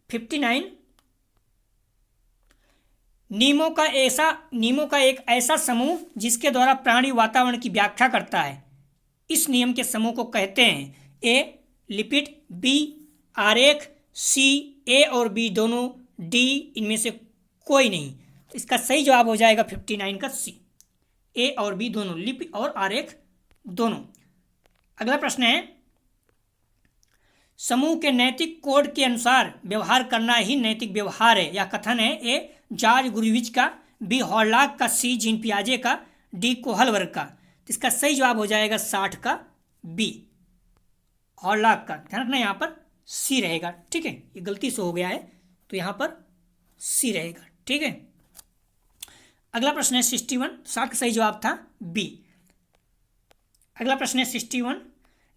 59, नियमों का एक ऐसा समूह जिसके द्वारा प्राणी वातावरण की व्याख्या करता है, इस नियम के समूह को कहते हैं, ए लिपिड, बी आरेख, सी ए और बी दोनों, डी इनमें से कोई नहीं। इसका सही जवाब हो जाएगा 59 का सी, ए और बी दोनों, लिपिड और आरेख दोनों। अगला प्रश्न है, समूह के नैतिक कोड के अनुसार व्यवहार करना ही नैतिक व्यवहार है, यह कथन है, ए जॉर्ज गुरुविच का, बी हॉर्लॉक का, सी जीन पियाजे का, डी कोहलबर्ग का। इसका सही जवाब हो जाएगा 60 का बी, हॉर्लॉक का। ध्यान रखना यहाँ पर सी रहेगा। ठीक है, ये गलती से हो गया है, तो यहाँ पर सी रहेगा। ठीक है, अगला प्रश्न है 61, 60 का सही जवाब था बी। अगला प्रश्न है 61,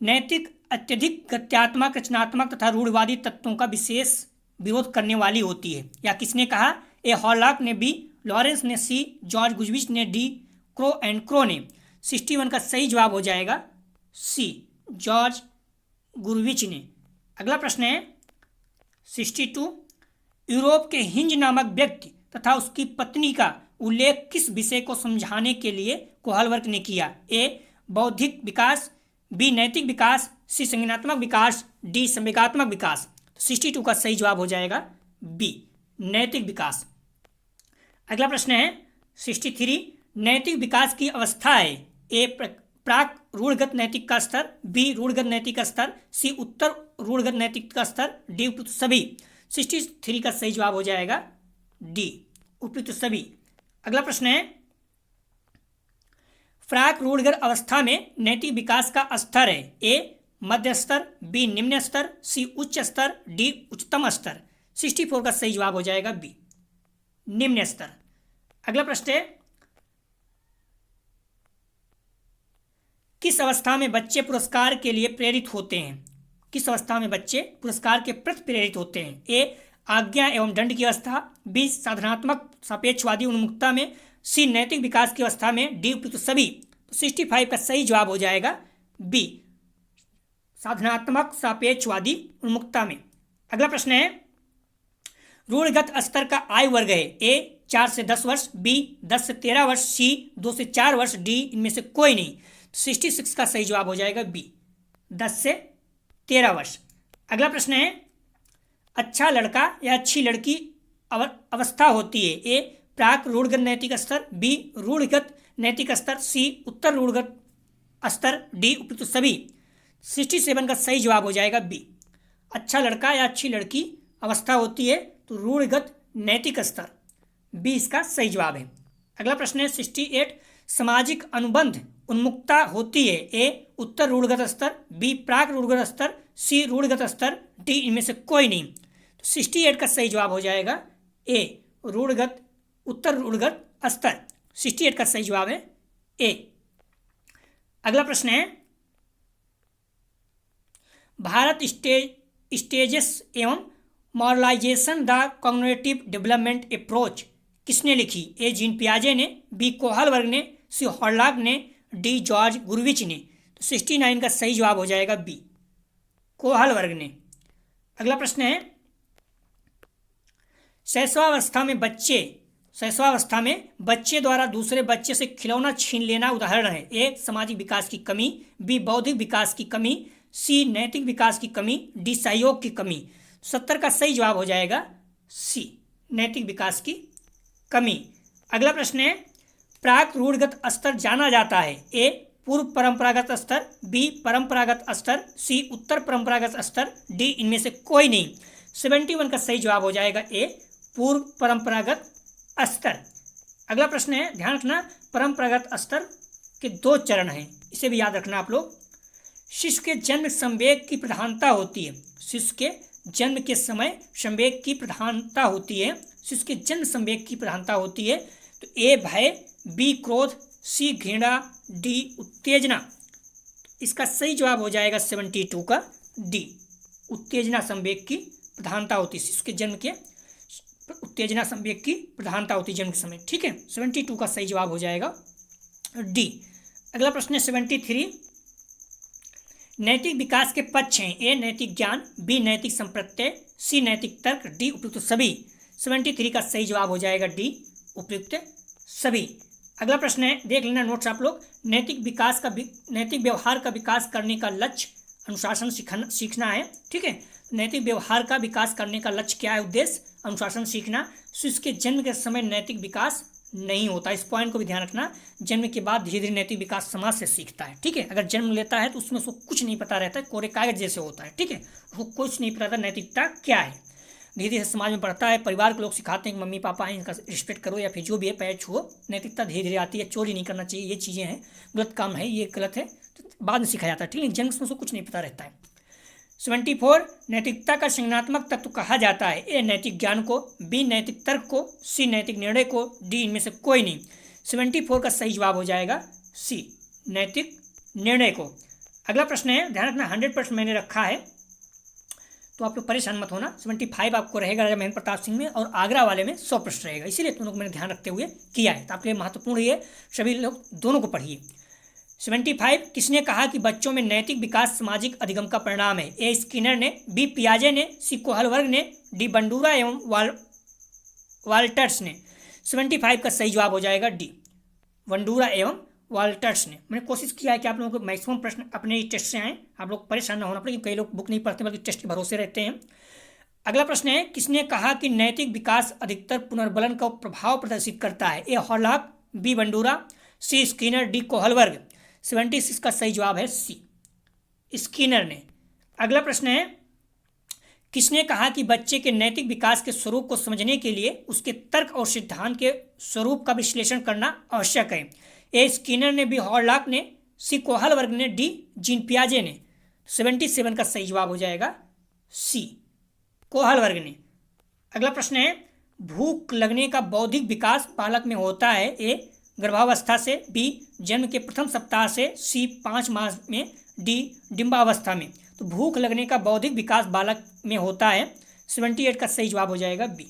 नैतिक अत्यधिक गत्यात्मक, रचनात्मक तथा रूढ़वादी तत्वों का विशेष विरोध करने वाली होती है, या किसने कहा, ए हॉर्लॉक ने, बी लॉरेंस ने, सी जॉर्ज गुरुविच ने, डी क्रो एंड क्रो ने। 61 का सही जवाब हो जाएगा सी, जॉर्ज गुरुविच ने। अगला प्रश्न है 62, यूरोप के हिंज नामक व्यक्ति तथा उसकी पत्नी का उल्लेख किस विषय को समझाने के लिए कोहलबर्ग ने किया, ए बौद्धिक विकास, बी नैतिक विकास, सी संज्ञानात्मक विकास, डी संवेगात्मक विकास। 62 का सही जवाब हो जाएगा बी, नैतिक विकास। अगला प्रश्न है 63, नैतिक विकास की अवस्था है, ए प्राक रूढ़गत नैतिक का स्तर, बी रूढ़गत नैतिक का स्तर, सी उत्तर रूढ़गत नैतिक का स्तर, डी उपयुक्त सभी। 63 का सही जवाब हो जाएगा डी, उपयुक्त सभी। अगला प्रश्न है, प्राक रूढ़गत अवस्था में नैतिक विकास का स्तर है, ए मध्य स्तर, बी निम्न स्तर, सी उच्च स्तर, डी उच्चतम स्तर। 64 का सही जवाब हो जाएगा बी, निम्न स्तर। अगला प्रश्न है, किस अवस्था में बच्चे पुरस्कार के लिए प्रेरित होते हैं, किस अवस्था में बच्चे पुरस्कार के प्रति प्रेरित होते हैं, ए आज्ञा एवं दंड की अवस्था, बी साधनात्मक सापेक्षवादी उन्मुखता में, सी नैतिक विकास की अवस्था में, डी उपयुक्त सभी। तो 65 का सही जवाब हो जाएगा बी, साधनात्मक सापेक्षवादी उन्मुखता में। अगला प्रश्न है, रूढ़गत स्तर का आयु वर्ग है, ए 4 से 10 वर्ष, बी 10 से 13 वर्ष, सी 2 से 4 वर्ष, डी इनमें से कोई नहीं। 66 का सही जवाब हो जाएगा बी, 10 से 13 वर्ष। अगला प्रश्न है, अच्छा लड़का या अच्छी लड़की अवस्था होती है, ए प्राक रूढ़गत नैतिक स्तर, बी रूढ़गत नैतिक स्तर, सी उत्तर रूढ़गत स्तर, डी उपयुक्त सभी। 67 का सही जवाब हो जाएगा बी। अच्छा लड़का या अच्छी लड़की अवस्था होती है तो रूढ़िगत नैतिक स्तर, बी इसका सही जवाब है। अगला प्रश्न है 68, सामाजिक अनुबंध उन्मुखता होती है, ए उत्तर रूढ़िगत स्तर, बी प्राक रूढ़िगत स्तर, सी रूढ़िगत स्तर, डी इनमें से कोई नहीं। तो 68 का सही जवाब हो जाएगा ए रूढ़िगत उत्तर रूढ़िगत स्तर, 68 का सही जवाब है ए। अगला प्रश्न है भारत स्टेजेस एवं मॉरलाइजेशन द कॉग्निटिव डेवलपमेंट अप्रोच किसने लिखी? ए जीन पियाजे ने, बी कोहलबर्ग ने, सी हॉर्लॉक ने, डी जॉर्ज गुरविच ने। तो 69 का सही जवाब हो जाएगा बी कोहलबर्ग ने। अगला प्रश्न है शैशवावस्था में बच्चे द्वारा दूसरे बच्चे से खिलौना छीन लेना उदाहरण है, ए सामाजिक विकास की कमी, बी बौद्धिक विकास की कमी, सी नैतिक विकास की कमी, डी सहयोग की कमी। 70 का सही जवाब हो जाएगा सी नैतिक विकास की कमी। अगला प्रश्न है प्राक रूढ़िगत स्तर जाना जाता है, ए पूर्व परंपरागत स्तर, बी परंपरागत स्तर, सी उत्तर परंपरागत स्तर, डी इनमें से कोई नहीं। 71 का सही जवाब हो जाएगा ए पूर्व परंपरागत स्तर। अगला प्रश्न है ध्यान रखना परंपरागत स्तर के 2 चरण हैं, इसे भी याद रखना आप लोग। शिशु के जन्म संवेग की प्रधानता होती है, शिशु के जन्म के समय संवेग की प्रधानता होती है, शिशु के जन्म संवेग की प्रधानता होती है। तो ए भय, बी क्रोध, सी घृणा, डी उत्तेजना। इसका सही जवाब हो जाएगा 72 का डी उत्तेजना संवेग की प्रधानता होती है, शिशु के जन्म के उत्तेजना संवेग की प्रधानता होती है जन्म के समय। ठीक है, 72 का सही जवाब हो जाएगा डी। अगला प्रश्न है 73, नैतिक विकास के पक्ष हैं, ए नैतिक ज्ञान, बी नैतिक संप्रत्यय, सी नैतिक तर्क, डी उपयुक्त सभी। 73 का सही जवाब हो जाएगा डी उपयुक्त सभी। अगला प्रश्न है देख लेना नोट्स आप लोग, नैतिक व्यवहार का विकास करने का लक्ष्य अनुशासन सीखना है। ठीक है, नैतिक व्यवहार का विकास करने का लक्ष्य क्या है? उद्देश्य अनुशासन सीखना। शिशु के जन्म के समय नैतिक विकास नहीं होता, इस पॉइंट को भी ध्यान रखना। जन्म के बाद धीरे धीरे नैतिक विकास समाज से सीखता है। ठीक है, अगर जन्म लेता है तो उसमें उसको कुछ नहीं पता रहता है, कोरे कागज जैसे होता है। ठीक है, उसको कुछ नहीं पता था नैतिकता क्या है। धीरे धीरे समाज में बढ़ता है, परिवार के लोग सिखाते हैं कि मम्मी पापा हैं इनका रिस्पेक्ट करो, या फिर जो भी है पैर छुओ। नैतिकता धीरे धीरे आती है, चोरी नहीं करना चाहिए, ये चीज़ें हैं, गलत काम है, ये गलत है, तो बाद में सिखाया जाता है। ठीक है, जन्म में उसको कुछ नहीं पता रहता है। 74, नैतिकता का संज्ञानात्मक तत्व कहा जाता है, ए नैतिक ज्ञान को, बी नैतिक तर्क को, सी नैतिक निर्णय को, डी इनमें से कोई नहीं। 74 का सही जवाब हो जाएगा सी नैतिक निर्णय को। अगला प्रश्न है ध्यान रखना 100% मैंने रखा है, तो आप लोग परेशान मत होना। 75 आपको रहेगा राजा महेंद्र प्रताप सिंह में, और आगरा वाले में 100 प्रश्न रहेगा, इसीलिए दोनों को मैंने ध्यान रखते हुए किया है। तो आपके लिए महत्वपूर्ण ये सभी लोग दोनों को पढ़िए। 75, किसने कहा कि बच्चों में नैतिक विकास सामाजिक अधिगम का परिणाम है? ए स्किनर ने, बी पियाजे ने, सी कोहलबर्ग ने, डी बंडूरा एवं वाल्टर्स ने। 75 का सही जवाब हो जाएगा डी बंडूरा एवं वाल्टर्स ने। मैंने कोशिश किया है कि आप लोगों को मैक्सिमम प्रश्न अपने टेस्ट से आए, आप लोग परेशान ना होना पड़े, कई लोग बुक नहीं पढ़ते बल्कि टेस्ट के भरोसे रहते हैं। अगला प्रश्न है किसने कहा कि नैतिक विकास अधिकतर पुनर्बलन का प्रभाव प्रदर्शित करता है? ए हॉर्लॉक, बी बंडूरा, सी स्किनर, डी कोहलबर्ग। 76 का सही जवाब है सी स्किनर ने। अगला प्रश्न है किसने कहा कि बच्चे के नैतिक विकास के स्वरूप को समझने के लिए उसके तर्क और सिद्धांत के स्वरूप का विश्लेषण करना आवश्यक है? ए स्किनर ने, बी हॉर्लॉक ने, सी कोहलबर्ग ने, डी जीन पियाजे ने। 77 का सही जवाब हो जाएगा सी कोहलबर्ग ने। अगला प्रश्न है भूख लगने का बौद्धिक विकास बालक में होता है? ए गर्भावस्था से, बी जन्म के प्रथम सप्ताह से, सी 5 माह में, डी डिंबावस्था में। तो भूख लगने का बौद्धिक विकास बालक में होता है। 78 का सही जवाब हो जाएगा बी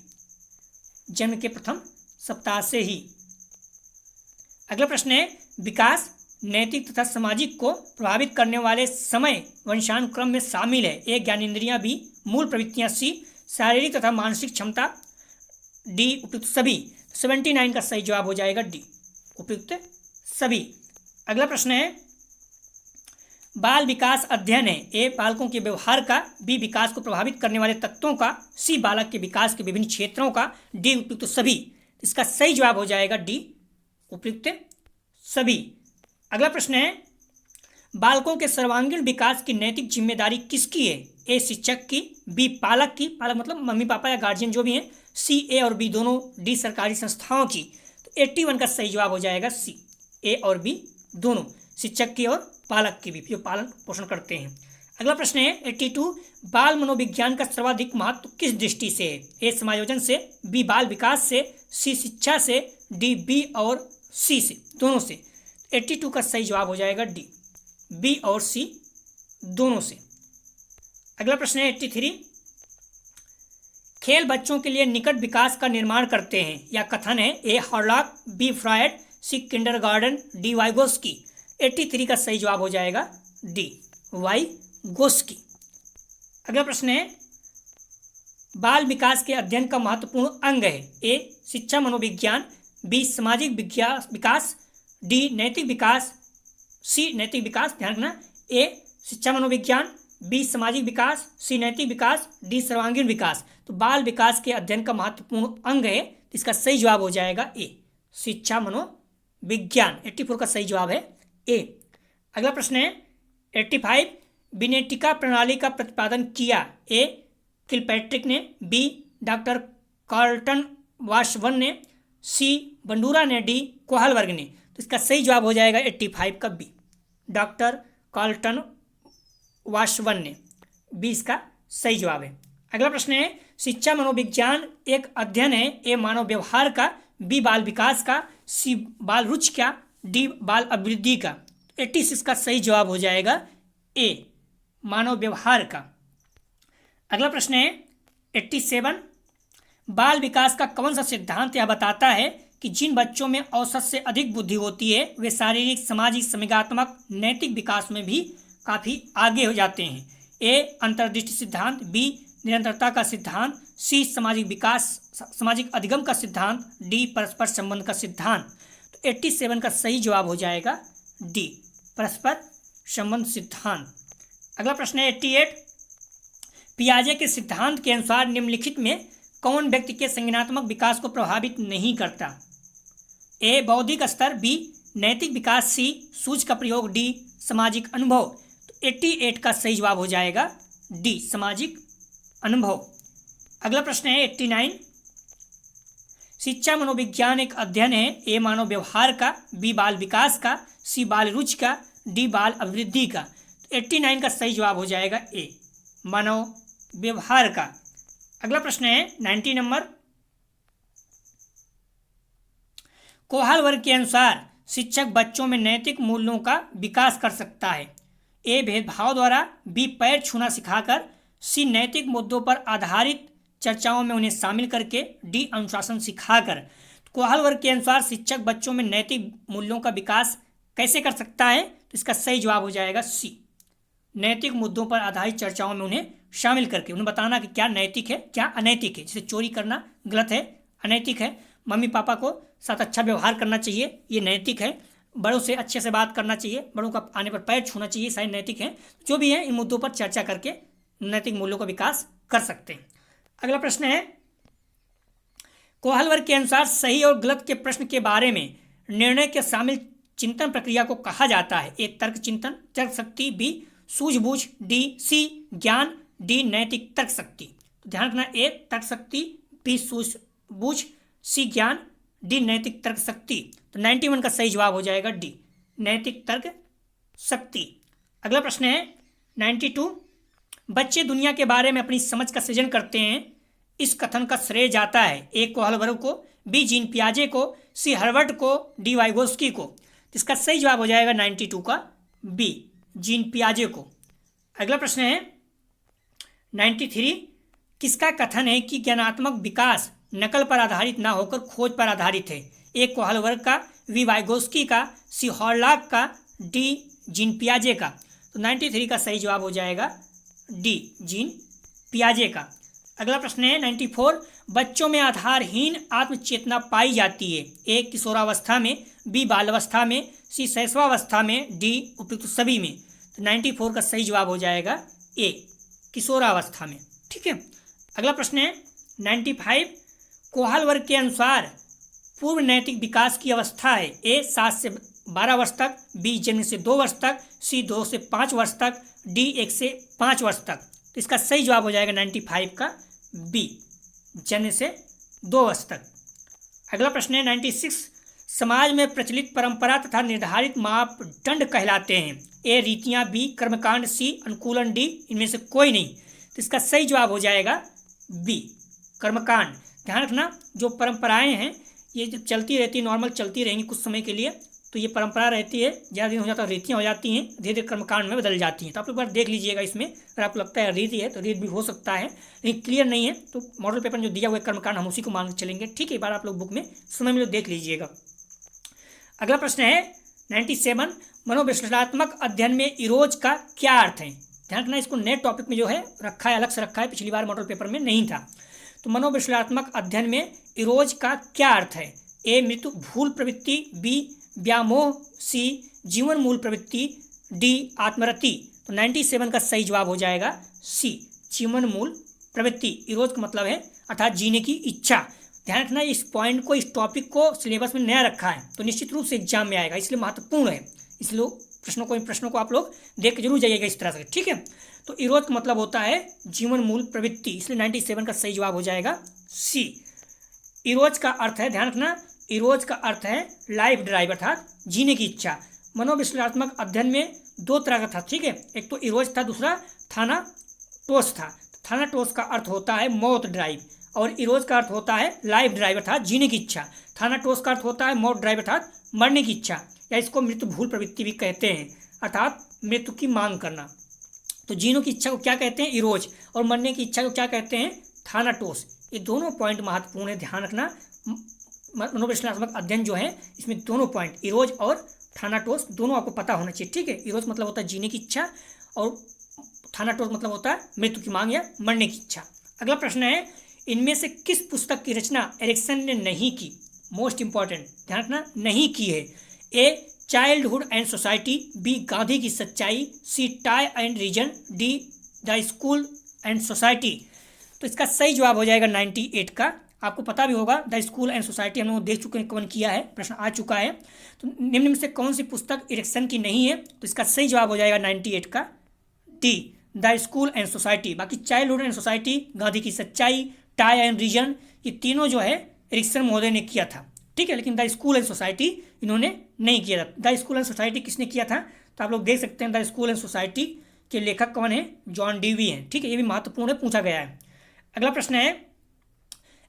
जन्म के प्रथम सप्ताह से ही। अगला प्रश्न है विकास नैतिक तथा सामाजिक को प्रभावित करने वाले समय वंशानुक्रम में शामिल है? ए ज्ञानेंद्रियां, बी मूल प्रवृत्तियां, सी शारीरिक तथा मानसिक क्षमता, डी उपयुक्त सभी। 79 का सही जवाब हो जाएगा डी उपयुक्त सभी। अगला प्रश्न है बाल विकास अध्ययन है? ए बालकों के व्यवहार का, बी विकास को प्रभावित करने वाले तत्वों का, सी बालक के विकास के विभिन्न क्षेत्रों का, डी उपयुक्त सभी। इसका सही जवाब हो जाएगा डी उपयुक्त सभी। अगला प्रश्न है बालकों के सर्वांगीण विकास की नैतिक जिम्मेदारी किसकी है? ए शिक्षक की, बी पालक की, पालक मतलब मम्मी पापा या गार्जियन जो भी हैं, सी ए और बी दोनों, डी सरकारी संस्थाओं की। तो 81 का सही जवाब हो जाएगा सी, ए और बी दोनों, शिक्षक की और पालक की भी, जो पालन पोषण करते हैं। अगला प्रश्न है 82, बाल मनोविज्ञान का सर्वाधिक महत्व किस दृष्टि से है? ए समायोजन से, बी बाल विकास से, सी शिक्षा से, डी बी और सी से, दोनों से। 82 का सही जवाब हो जाएगा डी, बी और सी दोनों से। अगला प्रश्न है 83, खेल बच्चों के लिए निकट विकास का निर्माण करते हैं, या कथन है? ए हॉर्लॉक, बी फ्रॉयड, सी किंडरगार्टन, डी वाइगोस्की। 83 का सही जवाब हो जाएगा डी, वाइगोस्की। अगला प्रश्न है, बाल विकास के अध्ययन का महत्वपूर्ण अंग है? ए शिक्षा मनोविज्ञान, बी सामाजिक विकास, डी नैतिक विकास, सी नैतिक विकास। ध्यान रखना, ए शिक्षा मनोविज्ञान, बी सामाजिक विकास, सी नैतिक विकास, डी सर्वांगीण विकास। तो बाल विकास के अध्ययन का महत्वपूर्ण अंग है, इसका सही जवाब हो जाएगा ए शिक्षा मनोविज्ञान। 84 का सही जवाब है ए। अगला प्रश्न है 85, विनेटिका प्रणाली का प्रतिपादन किया? ए किलपैट्रिक ने, बी डॉक्टर कार्लटन वाशवन ने, सी बंडूरा ने, डी कोहलवर्ग ने। तो इसका सही जवाब हो जाएगा 85 का बी, डॉक्टर कार्लटन वाशवन ने, बी इसका सही जवाब है। अगला प्रश्न है, शिक्षा मनोविज्ञान एक अध्ययन है? ए मानव व्यवहार का, बी बाल विकास का, सी बाल रुचि का, डी बाल अभिवृद्धि का। 86 का सही जवाब हो जाएगा ए मानव व्यवहार का। अगला प्रश्न है 87, बाल विकास का कौन सा सिद्धांत यह बताता है कि जिन बच्चों में औसत से अधिक बुद्धि होती है वे शारीरिक, सामाजिक, समागात्मक, नैतिक विकास में भी काफ़ी आगे हो जाते हैं? ए अंतर्दृष्टि सिद्धांत, बी निरंतरता का सिद्धांत, सी सामाजिक विकास, सामाजिक अधिगम का सिद्धांत, डी परस्पर संबंध का सिद्धांत। तो 87 का सही जवाब हो जाएगा डी परस्पर संबंध सिद्धांत। अगला प्रश्न है 88, पियाजे के सिद्धांत के अनुसार निम्नलिखित में कौन व्यक्ति के संज्ञानात्मक विकास को प्रभावित नहीं करता? ए बौद्धिक स्तर, बी नैतिक विकास, सी सूझ का प्रयोग, डी सामाजिक अनुभव। तो 88 का सही जवाब हो जाएगा डी सामाजिक अनुभव। अगला प्रश्न है 89, शिक्षा मनोविज्ञान एक अध्ययन है? ए मानव व्यवहार का, बी बाल विकास का, सी बाल रुचि का, डी बाल अभिवृद्धि का। तो 89 का सही जवाब हो जाएगा ए मानव व्यवहार का। अगला प्रश्न है 90 नंबर, कोहलवर्ग के अनुसार शिक्षक बच्चों में नैतिक मूल्यों का विकास कर सकता है? ए भेदभाव द्वारा, बी पैर छूना सिखाकर, सी नैतिक मुद्दों पर आधारित चर्चाओं में उन्हें शामिल करके, डी अनुशासन सिखाकर। कोहलवर्ग के अनुसार शिक्षक बच्चों में नैतिक मूल्यों का विकास कैसे कर सकता है? तो इसका सही जवाब हो जाएगा सी नैतिक मुद्दों पर आधारित चर्चाओं में उन्हें शामिल करके, उन्हें बताना कि क्या नैतिक है क्या अनैतिक है। जैसे चोरी करना गलत है, अनैतिक है, मम्मी पापा को साथ अच्छा व्यवहार करना चाहिए, ये नैतिक है, बड़ों से अच्छे से बात करना चाहिए, बड़ों का आने पर पैर छूना चाहिए, सारे नैतिक हैं। जो भी है इन मुद्दों पर चर्चा करके नैतिक मूल्यों का विकास कर सकते हैं। अगला प्रश्न है, कोहलवर्ग के अनुसार सही और गलत के प्रश्न के बारे में निर्णय के शामिल चिंतन प्रक्रिया को कहा जाता है? ए तर्क चिंतन, तर्क शक्ति, बी सूझबूझ, डी सी ज्ञान, डी नैतिक तर्क शक्ति। तो ध्यान रखना, ए तर्क शक्ति, बी सूझबूझ, सी ज्ञान, डी नैतिक तर्क शक्ति। तो 91 का सही जवाब हो जाएगा डी नैतिक तर्क शक्ति। अगला प्रश्न है 92, बच्चे दुनिया के बारे में अपनी समझ का सृजन करते हैं, इस कथन का श्रेय जाता है? ए कोहलवर्ग को, बी जीन पियाजे को, सी हर्वर्ट को, डी वाइगोस्की को। तो इसका सही जवाब हो जाएगा 92 का बी जीन पियाजे को। अगला प्रश्न है 93, किसका कथन है कि ज्ञानात्मक विकास नकल पर आधारित ना होकर खोज पर आधारित है? ए कोहलवर्ग का, बी वाइगोस्की का, सी हॉर्लॉक का, डी जीन पियाजे का। तो 93 का सही जवाब हो जाएगा डी जीन पियाजे का। अगला प्रश्न है 94, बच्चों में आधारहीन आत्मचेतना पाई जाती है? ए किशोरावस्था में, बी बाल्यावस्था में, सी शैशवावस्था में, डी उपयुक्त सभी में। तो 94 का सही जवाब हो जाएगा ए किशोरावस्था में। ठीक है। अगला प्रश्न है 95, कोहलवर्ग के अनुसार पूर्व नैतिक विकास की अवस्था है? ए 7 से 12 वर्ष तक, बी जन्म से 2 वर्ष तक, सी 2 से 5 वर्ष तक, डी 1 से 5 वर्ष तक। तो इसका सही जवाब हो जाएगा 95 का बी, जन्म से 2 वर्ष तक। अगला प्रश्न है 96, समाज में प्रचलित परंपरा तथा निर्धारित मापदंड कहलाते हैं। ए रीतियां, बी कर्मकांड, सी अनुकूलन, डी इनमें से कोई नहीं। तो इसका सही जवाब हो जाएगा बी कर्मकांड। ध्यान रखना, जो परंपराएं हैं ये जब चलती रहती है, नॉर्मल चलती रहेंगी कुछ समय के लिए, तो ये परंपरा रहती है, ज़्यादा दिन हो जाता है रीतियाँ हो जाती हैं, धीरे धीरे कर्मकांड में बदल जाती हैं। तो आप लोग बार देख लीजिएगा इसमें, अगर आपको लगता है रीति है तो रीत भी हो सकता है, लेकिन क्लियर नहीं है तो मॉडल पेपर में जो दिया हुआ है कर्मकांड हम उसी को मान के चलेंगे। ठीक है, एक बार आप लोग बुक में समय में देख लीजिएगा। अगला प्रश्न है 97, मनोविश्लेषणात्मक अध्ययन में इरोज का क्या अर्थ है। ध्यान रखना, इसको नए टॉपिक में जो है रखा है, अलग से रखा है, पिछली बार मॉडल पेपर में नहीं था। तो मनोविश्लेषणात्मक अध्ययन में इरोज का क्या अर्थ है। ए मृत्यु भूल प्रवृत्ति, बी व्यामोह, सी जीवन मूल प्रवृत्ति, डी आत्मरति। तो 97 का सही जवाब हो जाएगा सी जीवन मूल प्रवृत्ति। इरोज का मतलब है अर्थात जीने की इच्छा। ध्यान रखना, इस पॉइंट को, इस टॉपिक को सिलेबस में नया रखा है तो निश्चित रूप से एग्जाम में आएगा, इसलिए महत्वपूर्ण है। इसलिए प्रश्नों को आप लोग देख के जरूर जाइएगा इस तरह से। ठीक है, तो इरोज का मतलब होता है जीवन मूल प्रवृत्ति, इसलिए 97 का सही जवाब हो जाएगा सी। इरोज का अर्थ है, ध्यान रखना, इरोज का अर्थ है लाइफ ड्राइव अर्थात जीने की इच्छा। मनोविश्लेषणात्मक अध्ययन में 2 तरह का था। ठीक है, एक तो इरोज था, दूसरा थानाटोस था। थानाटोस का अर्थ होता है मौत ड्राइव और इरोज का अर्थ होता है लाइफ ड्राइव अर्थात जीने की इच्छा। थानाटोस का अर्थ होता है मौत ड्राइव अर्थात मरने की इच्छा, या इसको मृत्यु भूल प्रवृत्ति भी कहते हैं, अर्थात मृत्यु की मांग करना। तो जीने की इच्छा को क्या कहते हैं, इरोज, और मरने की इच्छा को क्या कहते हैं, थानाटोस। ये दोनों पॉइंट महत्वपूर्ण है, ध्यान रखना। मनोविश्लेषणात्मक अध्ययन जो है इसमें दोनों पॉइंट इरोज और थानाटोस दोनों आपको पता होना चाहिए। ठीक है, इरोज मतलब होता है जीने की इच्छा और थानाटोस मतलब होता है मृत्यु की मांग या मरने की इच्छा। अगला प्रश्न है, इनमें से किस पुस्तक की रचना एरिक्सन ने नहीं की। मोस्ट इंपॉर्टेंट, ध्यान रखना, नहीं की है। A childhood and society, B Gandhi की सच्चाई, C tie and reason, D the school and society. तो इसका सही जवाब हो जाएगा 98 का। आपको पता भी होगा द स्कूल एंड सोसाइटी हम लोग देख चुके हैं, कवन किया है, प्रश्न आ चुका है। तो निम्न में से कौन सी पुस्तक एरिक्सन की नहीं है, तो इसका सही जवाब हो जाएगा 98 का D the school and society. बाकी चाइल्डहुड एंड सोसाइटी, गांधी की सच्चाई, टाई एंड रीजन, ये तीनों जो है एरिक्सन महोदय ने किया था। ठीक है, लेकिन द स्कूल एंड सोसाइटी इन्होंने नहीं किया था। द स्कूल एंड सोसाइटी किसने किया था, तो आप लोग देख सकते हैं द स्कूल एंड सोसाइटी के लेखक कौन है, जॉन डीवी हैं। ठीक है, ये भी महत्वपूर्ण है, पूछा गया है। अगला प्रश्न है,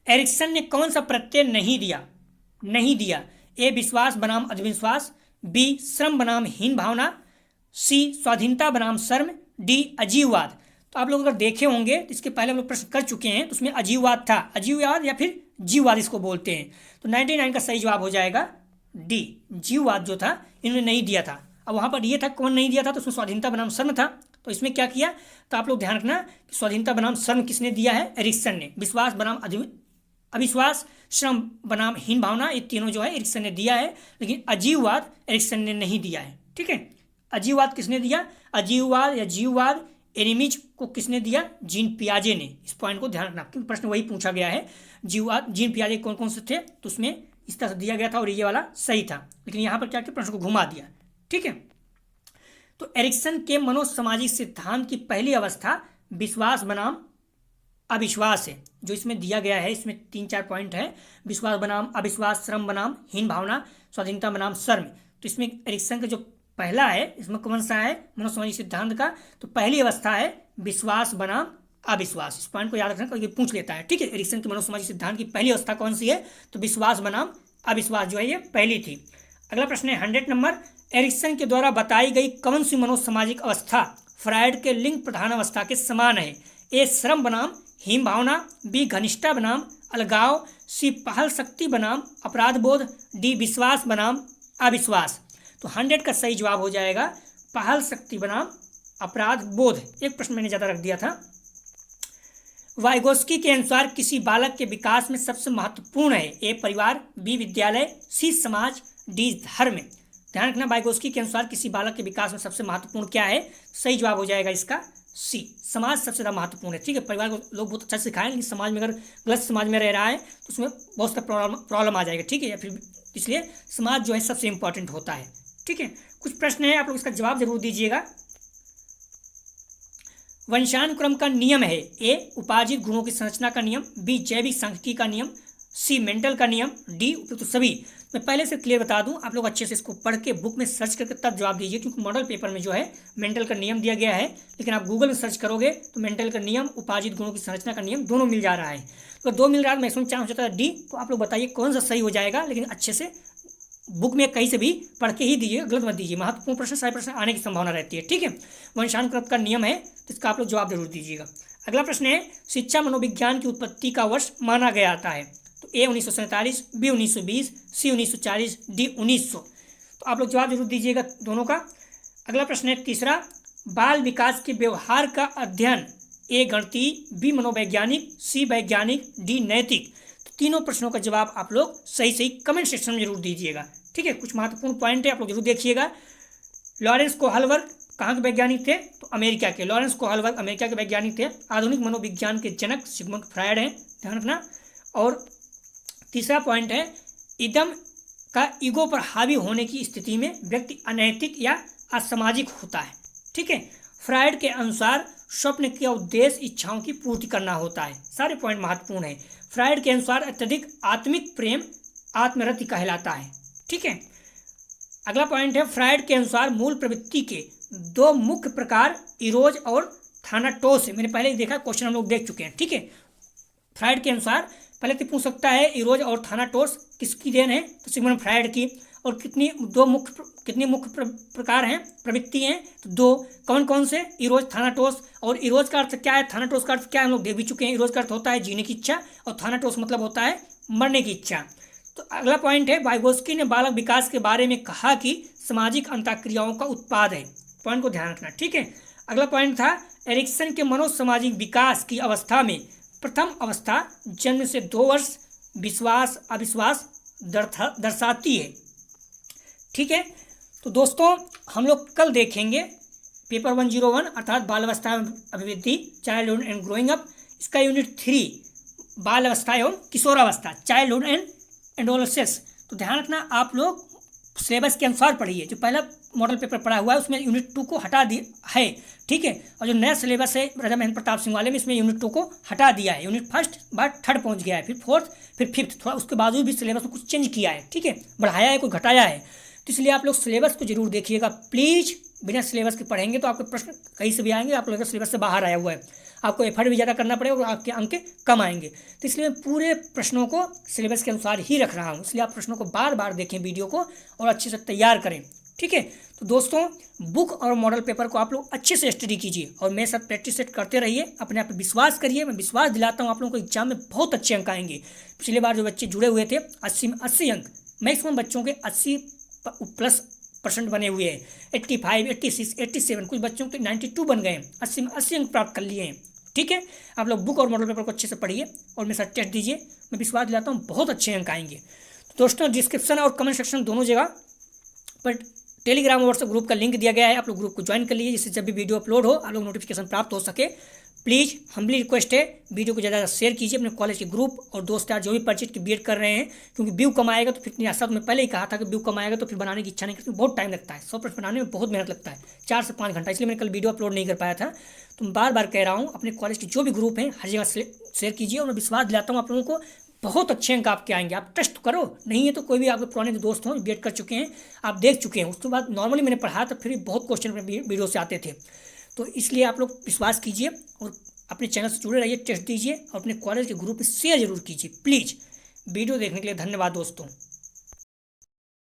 एरिक्सन ने कौन सा प्रत्यय नहीं दिया। ए विश्वास बनाम अंधविश्वास, बी श्रम बनाम हीन भावना, सी स्वाधीनता बनाम शर्म, डी अजीववाद। तो आप लोग अगर देखे होंगे तो इसके पहले हम लोग प्रश्न कर चुके हैं, तो उसमें अजीववाद था, अजीववाद या फिर जीववाद इसको बोलते हैं। तो 99 का सही जवाब हो जाएगा डी जीववाद जो था इन्होंने नहीं दिया था। अब वहाँ पर ये था कौन नहीं दिया था, तो उसमें स्वाधीनता बनाम शर्म था। तो इसमें क्या किया, तो आप लोग ध्यान रखना कि स्वाधीनता बनाम शर्म किसने दिया है, एरिक्सन ने। विश्वास बनाम अविश्वास, श्रम बनाम हीन भावना, ये तीनों जो है एरिक्सन ने दिया है, लेकिन अजीववाद एरिक्सन ने नहीं दिया है। ठीक है, अजीववाद किसने दिया, अजीववाद या जीववाद एनिमिज को किसने दिया, जीन पियाजे ने। इस पॉइंट को ध्यान रखना क्योंकि प्रश्न वही पूछा गया है। जीववाद जीन पियाजे कौन कौन से थे, तो उसमें इस तरह से दिया गया था और ये वाला सही था, लेकिन यहाँ पर क्या किया, प्रश्न को घुमा दिया। ठीक है, तो एरिक्सन के मनोसामाजिक सिद्धांत की पहली अवस्था विश्वास बनाम अविश्वास है, जो इसमें दिया गया है। इसमें 3-4 पॉइंट है, विश्वास बनाम अविश्वास, श्रम बनाम हीन भावना, स्वाधीनता बनाम शर्म। तो इसमें एरिक्सन का जो पहला है, इसमें कौन सा है मनोसामाजिक सिद्धांत का, तो पहली अवस्था है विश्वास बनाम अविश्वास। इस पॉइंट को याद रखना, कोई पूछ लेता है। ठीक है, एरिक्सन के मनोसामाजिक सिद्धांत की पहली अवस्था कौन सी है, तो विश्वास बनाम अविश्वास जो है ये पहली थी। अगला प्रश्न है 100 नंबर, एरिक्सन के द्वारा बताई गई कौन सी मनोसामाजिक अवस्था फ्रायड के लिंग प्रधान अवस्था के समान है। ए श्रम बनाम हीन भावना, बी घनिष्ठता बनाम अलगाव, सी पहल शक्ति बनाम अपराध बोध, डी विश्वास बनाम अविश्वास। तो 100 का सही जवाब हो जाएगा पहल शक्ति बनाम अपराध बोध। एक प्रश्न मैंने ज़्यादा रख दिया था। वाइगोस्की के अनुसार किसी बालक के विकास में सबसे महत्वपूर्ण है, ए परिवार, बी विद्यालय, सी समाज, डी धर्म। ध्यान रखना, वाइगोस्की के अनुसार किसी बालक के विकास में सबसे महत्वपूर्ण क्या है, सही जवाब हो जाएगा इसका सी, समाज सबसे ज़्यादा महत्वपूर्ण है। ठीक है, परिवार को लोग बहुत अच्छा सिखाएं, लेकिन समाज में अगर गलत समाज में रह रहा है तो उसमें बहुत सारा प्रॉब्लम आ जाएगा। ठीक है, या फिर इसलिए समाज जो है सबसे इंपॉर्टेंट होता है। ठीक है, कुछ प्रश्न है, आप लोग इसका जवाब जरूर दीजिएगा। वंशानुक्रम का नियम है, ए उपार्जित गुणों की संरचना का नियम, बी जैविक सांख्यिकी का नियम, सी मेंटल का नियम, डी तो सभी। मैं पहले से क्लियर बता दूं, आप लोग अच्छे से इसको पढ़ के बुक में सर्च करके तब जवाब दीजिए, क्योंकि मॉडल पेपर में जो है मेंटल का नियम दिया गया है, लेकिन आप गूगल में सर्च करोगे तो मेंटल का नियम, उपार्जित गुणों की संरचना का नियम दोनों मिल जा रहा है। तो दो मिल रहा है, मैक्सिमम चांस होता है डी। तो आप लोग बताइए कौन सा सही हो जाएगा, लेकिन अच्छे से बुक में कहीं से भी पढ़ के ही दीजिए, गलत मत दीजिए। महत्वपूर्ण प्रश्न, सारे प्रश्न आने की संभावना रहती है। ठीक है, वंशानुक्रम का नियम है, तो इसका आप लोग जवाब जरूर दीजिएगा। अगला प्रश्न है, शिक्षा मनोविज्ञान की उत्पत्ति का वर्ष माना गया आता है, तो ए 1947, बी 1920, सी 1940, डी 1900। तो आप लोग जवाब जरूर दीजिएगा दोनों का। अगला प्रश्न है तीसरा, बाल विकास के व्यवहार का अध्ययन, ए गणितीय, बी मनोवैज्ञानिक, सी वैज्ञानिक, डी नैतिक। तो तीनों प्रश्नों का जवाब आप लोग सही सही कमेंट सेक्शन में जरूर दीजिएगा। ठीक है, कुछ महत्वपूर्ण पॉइंट है, आप लोग जरूर देखिएगा। लॉरेंस कोहलबर्ग कहाँ के वैज्ञानिक थे, तो अमेरिका के। लॉरेंस कोहलबर्ग अमेरिका के वैज्ञानिक थे। आधुनिक मनोविज्ञान के जनक सिगमंड फ्रायड हैं, ध्यान रखना। और तीसरा पॉइंट है, इदम का ईगो पर हावी होने की स्थिति में व्यक्ति अनैतिक या असामाजिक होता है। ठीक है, फ्रायड के अनुसार स्वप्न का उद्देश्य इच्छाओं की पूर्ति करना होता है। सारे पॉइंट महत्वपूर्ण है। फ्रायड के अनुसार अत्यधिक आत्मिक प्रेम आत्मरति कहलाता है। ठीक है, अगला पॉइंट है, फ्रायड के अनुसार मूल प्रवृत्ति के दो मुख्य प्रकार इरोज और थानाटोस है। मैंने पहले ही देखा, क्वेश्चन हम लोग देख चुके हैं। ठीक है, फ्रायड के अनुसार पहले तो पूछ सकता है इरोज और थानाटोस किसकी देन है, तो सिगमंड फ्रायड की। और कितनी मुख्य प्रकार हैं, प्रवृत्ति हैं, तो दो। कौन कौन से, इरोज थानाटोस। और इरोज का अर्थ क्या है, थानाटोस का अर्थ क्या है, हम लोग देख भी चुके हैं। इरोज का अर्थ होता है जीने की इच्छा, और थानाटोस मतलब होता है मरने की इच्छा। तो अगला पॉइंट है, वाइगोस्की ने बालक विकास के बारे में कहा कि सामाजिक अंतःक्रियाओं का उत्पाद है। पॉइंट को ध्यान रखना। ठीक है, अगला पॉइंट था, एरिक्सन के मनोसामाजिक विकास की अवस्था में प्रथम अवस्था जन्म से 2 वर्ष विश्वास अविश्वास दर्शाती है। ठीक है, तो दोस्तों हम लोग कल देखेंगे पेपर 101 अर्थात बाल अवस्था अभिवृद्धि, चाइल्डहुड एंड ग्रोइंग अप। इसका यूनिट 3 बाल अवस्था एवं किशोरावस्था, चाइल्डहुड एंड एडोलसेंस। तो ध्यान रखना, आप लोग सिलेबस के अनुसार पढ़िए। जो पहला मॉडल पेपर पढ़ा हुआ है उसमें यूनिट 2 को हटा दिया है। ठीक है, और जो नया सिलेबस है राजा महेंद्र प्रताप सिंह वाले में, इसमें यूनिट 2 को हटा दिया है। यूनिट फर्स्ट बाद 3rd पहुंच गया है, फिर 4th, फिर 5th। थोड़ा उसके बावजूद भी सिलेबस में कुछ चेंज किया है। ठीक है, बढ़ाया है, कोई घटाया है। तो इसलिए आप लोग सिलेबस को जरूर देखिएगा प्लीज़। बिना सिलेबस के पढ़ेंगे तो आपके प्रश्न कहीं से भी आएंगे, आप लोगों का सिलेबस से बाहर आया हुआ है, आपको एफर्ट भी ज़्यादा करना पड़ेगा और आपके अंक कम आएंगे। तो इसलिए मैं पूरे प्रश्नों को सिलेबस के अनुसार ही रख रहा हूँ। इसलिए आप प्रश्नों को बार बार देखें वीडियो को और अच्छे से तैयार करें। ठीक है, तो दोस्तों बुक और मॉडल पेपर को आप लोग अच्छे से स्टडी कीजिए और मेरे साथ प्रैक्टिस सेट करते रहिए। अपने आप पर विश्वास करिए, मैं विश्वास दिलाता हूँ आप लोगों को एग्जाम में बहुत अच्छे अंक आएंगे। पिछली बार जो बच्चे जुड़े हुए थे 80 में 80 अंक, मैक्सिमम बच्चों के 80+ बने हुए हैं। 85, 86, 87, कुछ बच्चों के 92 बन गए हैं, 80 में 80 अंक प्राप्त कर लिए हैं। ठीक है, आप लोग बुक और मॉडल पेपर को अच्छे से पढ़िए और मेरे साथ टेस्ट दीजिए। मैं विश्वास दिलाता हूँ बहुत अच्छे अंक आएंगे। तो दोस्तों डिस्क्रिप्शन और कमेंट सेक्शन दोनों जगह पर टेलीग्राम और व्हाट्सएप ग्रुप का लिंक दिया गया है, आप लोग ग्रुप को ज्वाइन कर लीजिए, जिससे जब भी वीडियो अपलोड हो आप लोग नोटिफिकेशन प्राप्त हो सके। प्लीज़ हम्बली रिक्वेस्ट है, वीडियो को ज़्यादा शेयर कीजिए अपने कॉलेज के ग्रुप और दोस्त यार जो भी परिचित की बीएड कर रहे हैं, क्योंकि व्यू कम आएगा तो फिर निराशा। तो मैं पहले ही कहा था कि व्यू कम आएगा तो फिर बनाने की इच्छा नहीं करती, बहुत टाइम लगता है। 100 प्रश्न बनाने में बहुत मेहनत लगता है, 4 से 5 घंटा। इसलिए मैंने कल वीडियो अपलोड नहीं कर पाया था। तो मैं बार बार कह रहा हूँ, अपने कॉलेज के जो भी ग्रुप हैं हर जगह शेयर कीजिए और मैं विश्वास दिलाता हूँ आप लोगों को बहुत अच्छे अंक आपके आएंगे। आप टेस्ट करो, नहीं है तो कोई भी आपके पुराने दोस्त हों बीएड कर चुके हैं, आप देख चुके हैं। उसके बाद नॉर्मली मैंने पढ़ाया तो फिर भी बहुत क्वेश्चन वीडियो से आते थे। तो इसलिए आप लोग विश्वास कीजिए और अपने चैनल से जुड़े रहिए, टेस्ट दीजिए और अपने कॉलेज के ग्रुप में शेयर जरूर कीजिए प्लीज़। वीडियो देखने के लिए धन्यवाद दोस्तों।